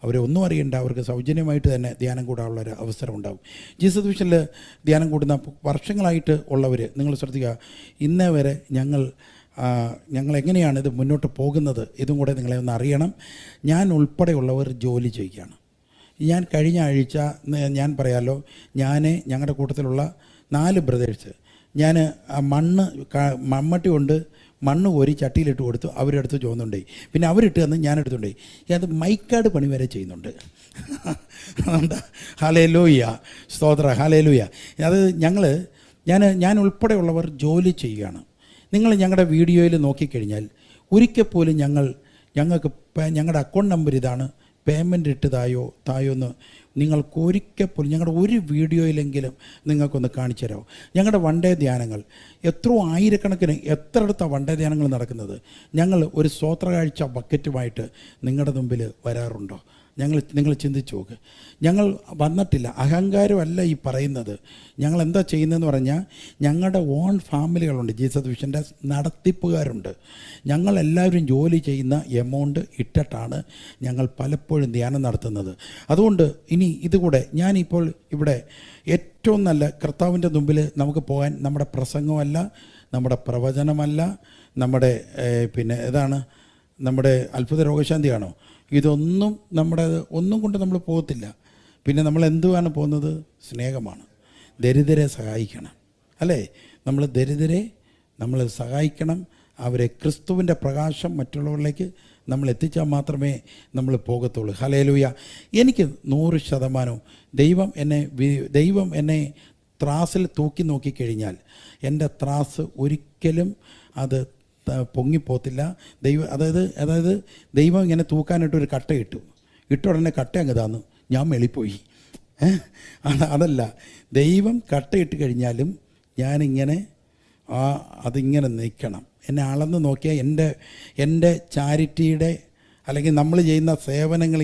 അവരെ ഒന്നും അറിയണ്ട, അവർക്ക് സൗജന്യമായിട്ട് തന്നെ ധ്യാനം കൂടാനുള്ളൊരു അവസരം ഉണ്ടാകും. ജീസസ് വിഷനിൽ ധ്യാനം കൂടുന്ന വർഷങ്ങളായിട്ട് ഉള്ളവർ നിങ്ങൾ ശ്രദ്ധിക്കുക, ഇന്നേ വരെ ഞങ്ങൾ എങ്ങനെയാണ് ഇത് മുന്നോട്ട് പോകുന്നത് ഇതും കൂടെ നിങ്ങളെ ഒന്ന് അറിയണം. ഞാൻ ഉൾപ്പെടെയുള്ളവർ ജോലി ചെയ്യുകയാണ്. ഞാൻ കഴിഞ്ഞ ആഴ്ച ഞാൻ പറയാമല്ലോ, ഞങ്ങളുടെ കൂട്ടത്തിലുള്ള 4 ബ്രദേഴ്സ് ഞാൻ മമ്മട്ടി കൊണ്ട് മണ്ണ് കോരി ചട്ടിയിലിട്ട് കൊടുത്തു, അവരെടുത്ത് ചോന്നുണ്ടായി, പിന്നെ അവരിട്ട് തന്ന് ഞാൻ എടുത്തുണ്ടായി. അത് മൈക്കാട് പണി വരെ ചെയ്യുന്നുണ്ട്. ഹല്ലേലൂയ, സ്തോത്ര, ഹല്ലേലൂയ. അത് ഞാൻ ഉൾപ്പെടെയുള്ളവർ ജോലി ചെയ്യുകയാണ്. നിങ്ങൾ ഞങ്ങളുടെ വീഡിയോയിൽ നോക്കിക്കഴിഞ്ഞാൽ ഒരിക്കൽ പോലും ഞങ്ങൾക്ക് ഞങ്ങളുടെ അക്കൗണ്ട് നമ്പർ ഇതാണ്, പേയ്മെൻ്റ് ഇട്ട് തായോ എന്ന് നിങ്ങൾക്ക് ഒരിക്കൽ പോലും ഞങ്ങളുടെ ഒരു വീഡിയോയിലെങ്കിലും നിങ്ങൾക്കൊന്ന് കാണിച്ചു തരാമോ? ഞങ്ങളുടെ വൺ ഡേ ധ്യാനങ്ങൾ എത്രയോ ആയിരക്കണക്കിന് എത്രയിടത്താണ് വൺ ഡേ ധ്യാനങ്ങൾ നടക്കുന്നത്. ഞങ്ങൾ ഒരു സ്വോത്രകാഴ്ച ബക്കറ്റുമായിട്ട് നിങ്ങളുടെ മുമ്പിൽ വരാറുണ്ടോ? നിങ്ങൾ ചിന്തിച്ച് നോക്ക്. ഞങ്ങൾ വന്നിട്ടില്ല, അഹങ്കാരമല്ല ഈ പറയുന്നത്. ഞങ്ങൾ എന്താ ചെയ്യുന്നതെന്ന് പറഞ്ഞാൽ, ഞങ്ങളുടെ ഓൺ ഫാമിലികളുണ്ട്, ജീസസ് വിഷൻ്റെ നടത്തിപ്പുകാരുണ്ട്. ഞങ്ങളെല്ലാവരും ജോലി ചെയ്യുന്ന എമൗണ്ട് ഇട്ടിട്ടാണ് ഞങ്ങൾ പലപ്പോഴും ധ്യാനം നടത്തുന്നത്. അതുകൊണ്ട് ഇനി ഇതുകൂടെ ഞാനിപ്പോൾ ഇവിടെ ഏറ്റവും നല്ല കർത്താവിൻ്റെ മുമ്പിൽ നമുക്ക് പോകാൻ നമ്മുടെ പ്രസംഗമല്ല, നമ്മുടെ പ്രവചനമല്ല, നമ്മുടെ നമ്മുടെ അത്ഭുത രോഗശാന്തിയാണോ, ഇതൊന്നും ഒന്നും കൊണ്ട് നമ്മൾ പോകത്തില്ല. പിന്നെ നമ്മൾ എന്തുവാണ് പോകുന്നത്? സ്നേഹമാണ്. ദരിദ്രരെ സഹായിക്കണം, അല്ലേ? നമ്മൾ ദരിദ്രരെ നമ്മൾ സഹായിക്കണം. അവരെ ക്രിസ്തുവിൻ്റെ പ്രകാശം മറ്റുള്ളവരിലേക്ക് നമ്മൾ എത്തിച്ചാൽ മാത്രമേ നമ്മൾ പോകത്തുള്ളൂ. ഹല്ലേലൂയ. എനിക്ക് 100% ദൈവം എന്നെ ത്രാസിൽ തൂക്കി നോക്കിക്കഴിഞ്ഞാൽ എൻ്റെ ത്രാസ് ഒരിക്കലും അത് പൊങ്ങിപ്പോത്തില്ല. അതായത് ദൈവം ഇങ്ങനെ തൂക്കാനായിട്ടൊരു കട്ട ഇട്ട ഉടനെ കട്ട അങ്ങ് താന്നു, ഞാൻ മെളിപ്പോയി. അതല്ല, ദൈവം കട്ടയിട്ട് കഴിഞ്ഞാലും ഞാനിങ്ങനെ അതിങ്ങനെ നിൽക്കണം. എന്നെ അളന്ന് നോക്കിയാൽ എൻ്റെ ചാരിറ്റിയുടെ അല്ലെങ്കിൽ നമ്മൾ ചെയ്യുന്ന സേവനങ്ങൾ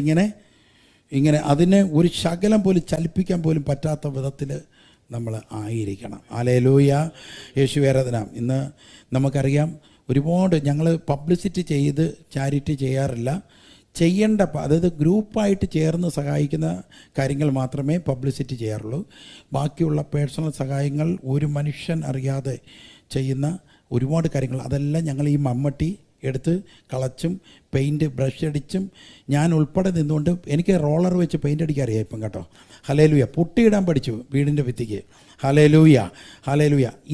ഇങ്ങനെ അതിനെ ഒരു ശകലം പോലും ചലിപ്പിക്കാൻ പോലും പറ്റാത്ത വിധത്തിൽ നമ്മൾ ആയിരിക്കണം. ഹല്ലേലൂയ, യേശുവേ ആരാധന. ഇന്ന് നമുക്കറിയാം, ഒരുപാട് ഞങ്ങൾ പബ്ലിസിറ്റി ചെയ്ത് ചാരിറ്റി ചെയ്യാറില്ല. അതായത് ഗ്രൂപ്പായിട്ട് ചേർന്ന് സഹായിക്കുന്ന കാര്യങ്ങൾ മാത്രമേ പബ്ലിസിറ്റി ചെയ്യാറുള്ളൂ. ബാക്കിയുള്ള പേഴ്സണൽ സഹായങ്ങൾ ഒരു മനുഷ്യൻ അറിയാതെ ചെയ്യുന്ന ഒരുപാട് കാര്യങ്ങൾ, അതെല്ലാം ഞങ്ങൾ ഈ മമ്മട്ടി എടുത്ത് കളച്ചും ബ്രഷ് അടിച്ചും ഞാൻ ഉൾപ്പെടെ നിന്നുകൊണ്ട് എനിക്ക് റോളർ വെച്ച് പെയിൻ്റ് അടിക്കാൻ അറിയാം ഇപ്പം കേട്ടോ. ഹല്ലേലൂയ. പുട്ടിയിടാൻ പഠിച്ചു വീടിൻ്റെ ഭിത്തിക്ക്. ഹല്ലേലൂയ.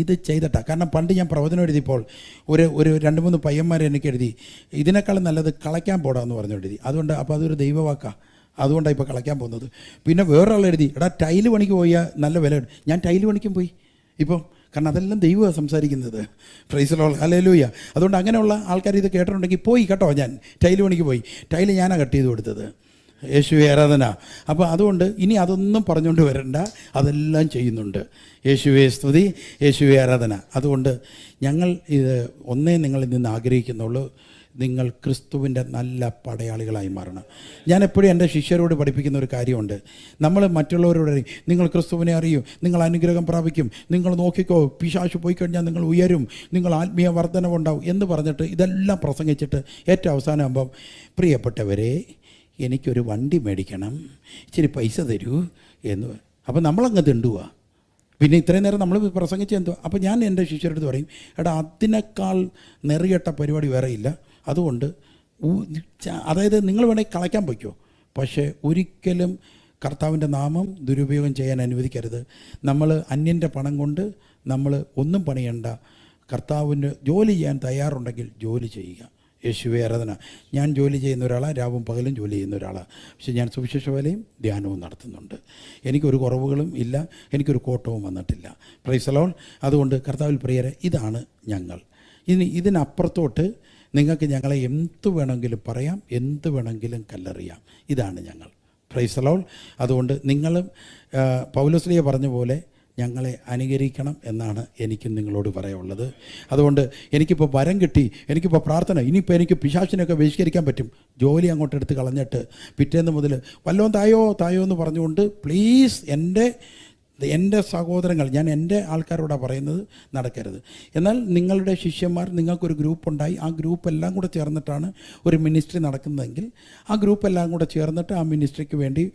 ഇത് ചെയ്തിട്ടാണ്. കാരണം പണ്ട് ഞാൻ പ്രവചനം എഴുതിയപ്പോൾ ഒരു 2-3 പയ്യന്മാർ എനിക്ക് എഴുതി, ഇതിനേക്കാളും നല്ലത് കളയ്ക്കാൻ പോടാന്ന് പറഞ്ഞു എഴുതി. അപ്പോൾ അതൊരു ദൈവവാക്കാണ്, അതുകൊണ്ടാണ് ഇപ്പോൾ കളയ്ക്കാൻ പോകുന്നത്. പിന്നെ വേറൊരാൾ എഴുതി, ടൈല് പണിക്ക് പോയാൽ നല്ല വില. ഞാൻ ടൈല് പണിക്കും പോയി ഇപ്പം, കാരണം അതെല്ലാം ദൈവമാണ് സംസാരിക്കുന്നത്. Praise the Lord, hallelujah. അതുകൊണ്ട് അങ്ങനെയുള്ള ആൾക്കാർ ഇത് കേട്ടിട്ടുണ്ടെങ്കിൽ പോയി കേട്ടോ. ഞാൻ ടൈല് പണിക്ക് പോയി, ടൈല് ഞാനാണ് കട്ട് ചെയ്ത് കൊടുത്തത്. യേശുവേ ആരാധന. അപ്പോൾ അതുകൊണ്ട് ഇനി അതൊന്നും പറഞ്ഞുകൊണ്ട് വരണ്ട, അതെല്ലാം ചെയ്യുന്നുണ്ട്. യേശുവേ സ്തുതി, യേശുവേ ആരാധന. അതുകൊണ്ട് ഞങ്ങൾ ഒന്നേ നിങ്ങളിൽ നിന്ന് ആഗ്രഹിക്കുന്നുള്ളൂ, നിങ്ങൾ ക്രിസ്തുവിൻ്റെ നല്ല പടയാളികളായി മാറണം. ഞാൻ എപ്പോഴും എൻ്റെ ശിഷ്യരോട് പഠിപ്പിക്കുന്ന ഒരു കാര്യമുണ്ട്. നമ്മൾ മറ്റുള്ളവരോട് പറയും, നിങ്ങൾ ക്രിസ്തുവിനെ അറിയൂ, നിങ്ങൾ അനുഗ്രഹം പ്രാപിക്കും, നിങ്ങൾ നോക്കിക്കോ, പിശാച് പോയി കഴിഞ്ഞാൽ നിങ്ങൾ ഉയരും, നിങ്ങൾ ആത്മീയ വർധനവുണ്ടാവും എന്ന് പറഞ്ഞിട്ട് ഇതെല്ലാം പ്രസംഗിച്ചിട്ട് ഏറ്റവും അവസാനമാകുമ്പം, പ്രിയപ്പെട്ടവരെ എനിക്കൊരു വണ്ടി മേടിക്കണം, ഇച്ചിരി പൈസ തരൂ എന്ന്. അപ്പോൾ നമ്മളങ്ങ് തിണ്ടുക. പിന്നെ ഇത്രയും നേരം നമ്മൾ പ്രസംഗിച്ച് എന്തോ. അപ്പോൾ ഞാൻ എൻ്റെ ശിഷ്യരടുത്ത് പറയും, അതിനേക്കാൾ നെറിയട്ട പരിപാടി വേറെ ഇല്ല. അതുകൊണ്ട് അതായത് നിങ്ങൾ വേണമെങ്കിൽ കളയ്ക്കാൻ പോയിക്കോ, പക്ഷേ ഒരിക്കലും കർത്താവിൻ്റെ നാമം ദുരുപയോഗം ചെയ്യാൻ അനുവദിക്കരുത്. നമ്മൾ അന്യൻ്റെ പണം കൊണ്ട് നമ്മൾ ഒന്നും പണിയണ്ട. കർത്താവിന് ജോലി ചെയ്യാൻ തയ്യാറുണ്ടെങ്കിൽ ജോലി ചെയ്യുക. യേശുവേ ആരാധന. ഞാൻ ജോലി ചെയ്യുന്ന ഒരാളാണ്, രാവും പകലും ജോലി ചെയ്യുന്ന ഒരാളാണ്. പക്ഷേ ഞാൻ സുവിശേഷ വേലയും ധ്യാനവും നടത്തുന്നുണ്ട്. എനിക്കൊരു കുറവുകളും ഇല്ല, എനിക്കൊരു കോട്ടവും വന്നിട്ടില്ല. Praise the Lord. അതുകൊണ്ട് കർത്താവിൽ പ്രിയരെ, ഇതാണ് ഞങ്ങൾ. ഇനി ഇതിനപ്പുറത്തോട്ട് നിങ്ങൾക്ക് ഞങ്ങളെ എന്ത് വേണമെങ്കിലും പറയാം, എന്ത് വേണമെങ്കിലും കല്ലെറിയാം. ഇതാണ് ഞങ്ങൾ. Praise the Lord. അതുകൊണ്ട് നിങ്ങളും പൗലോസ്ലീഹ പറഞ്ഞ പോലെ ഞങ്ങളെ അനുകരിക്കണം എന്നാണ് എനിക്കും നിങ്ങളോട് പറയാനുള്ളത്. അതുകൊണ്ട് എനിക്കിപ്പോൾ വരം കിട്ടി, എനിക്കിപ്പോൾ പ്രാർത്ഥന, ഇനിയിപ്പോൾ എനിക്ക് പിശാചിനൊക്കെ ബഹിഷ്കരിക്കാൻ പറ്റും. ജോലി അങ്ങോട്ട് എടുത്ത് കളഞ്ഞിട്ട് പിറ്റേന്ന് മുതൽ വല്ലതും തായോ എന്ന് പറഞ്ഞുകൊണ്ട് പ്ലീസ് എൻ്റെ എൻ്റെ സഹോദരങ്ങൾ, ഞാൻ എൻ്റെ ആൾക്കാരോടാണ് പറയുന്നത്, നടക്കരുത്. എന്നാൽ നിങ്ങളുടെ ശിഷ്യന്മാർ, നിങ്ങൾക്കൊരു ഗ്രൂപ്പുണ്ടായി, ആ ഗ്രൂപ്പ് എല്ലാം കൂടെ ചേർന്നിട്ടാണ് ഒരു മിനിസ്ട്രി നടക്കുന്നതെങ്കിൽ ആ ഗ്രൂപ്പ് എല്ലാം കൂടെ ചേർന്നിട്ട് ആ മിനിസ്ട്രിക്ക് വേണ്ടി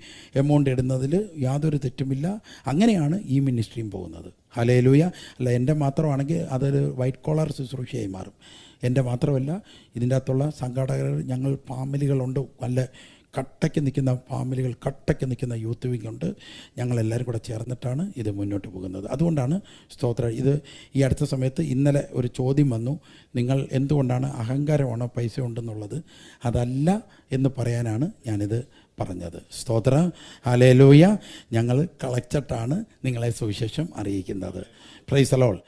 എമൗണ്ട് ഇടുന്നതിൽ യാതൊരു തെറ്റുമില്ല. അങ്ങനെയാണ് ഈ മിനിസ്ട്രിയും പോകുന്നത്. ഹല്ലേലൂയ. അല്ല എൻ്റെ മാത്രമാണെങ്കിൽ അതൊരു വൈറ്റ് കോളർ ശുശ്രൂഷയായി മാറും. എൻ്റെ മാത്രമല്ല, ഇതിൻ്റെ അകത്തുള്ള സംഘാടകർ, ഞങ്ങൾ ഫാമിലികളുണ്ട്, നല്ല കട്ടയ്ക്ക് നിൽക്കുന്ന ഫാമിലികൾ, കട്ടയ്ക്ക് നിൽക്കുന്ന യൂത്ത് വിങ് ഉണ്ട്. ഞങ്ങളെല്ലാവരും കൂടെ ചേർന്നിട്ടാണ് ഇത് മുന്നോട്ട് പോകുന്നത്. അതുകൊണ്ടാണ് സ്തോത്രം. ഇത് ഈ അടുത്ത സമയത്ത് ഇന്നലെ ഒരു ചോദ്യം വന്നു, നിങ്ങൾ എന്തുകൊണ്ടാണ് അഹങ്കാരമാണോ പൈസ ഉണ്ടെന്നുള്ളത്? അതല്ല എന്ന് പറയാനാണ് ഞാനിത് പറഞ്ഞത്. സ്തോത്രം. ഹല്ലേലൂയ. ഞങ്ങൾ കളക്ടറാണ് നിങ്ങളെ സുവിശേഷം അറിയിക്കുന്നത്. Praise the Lord.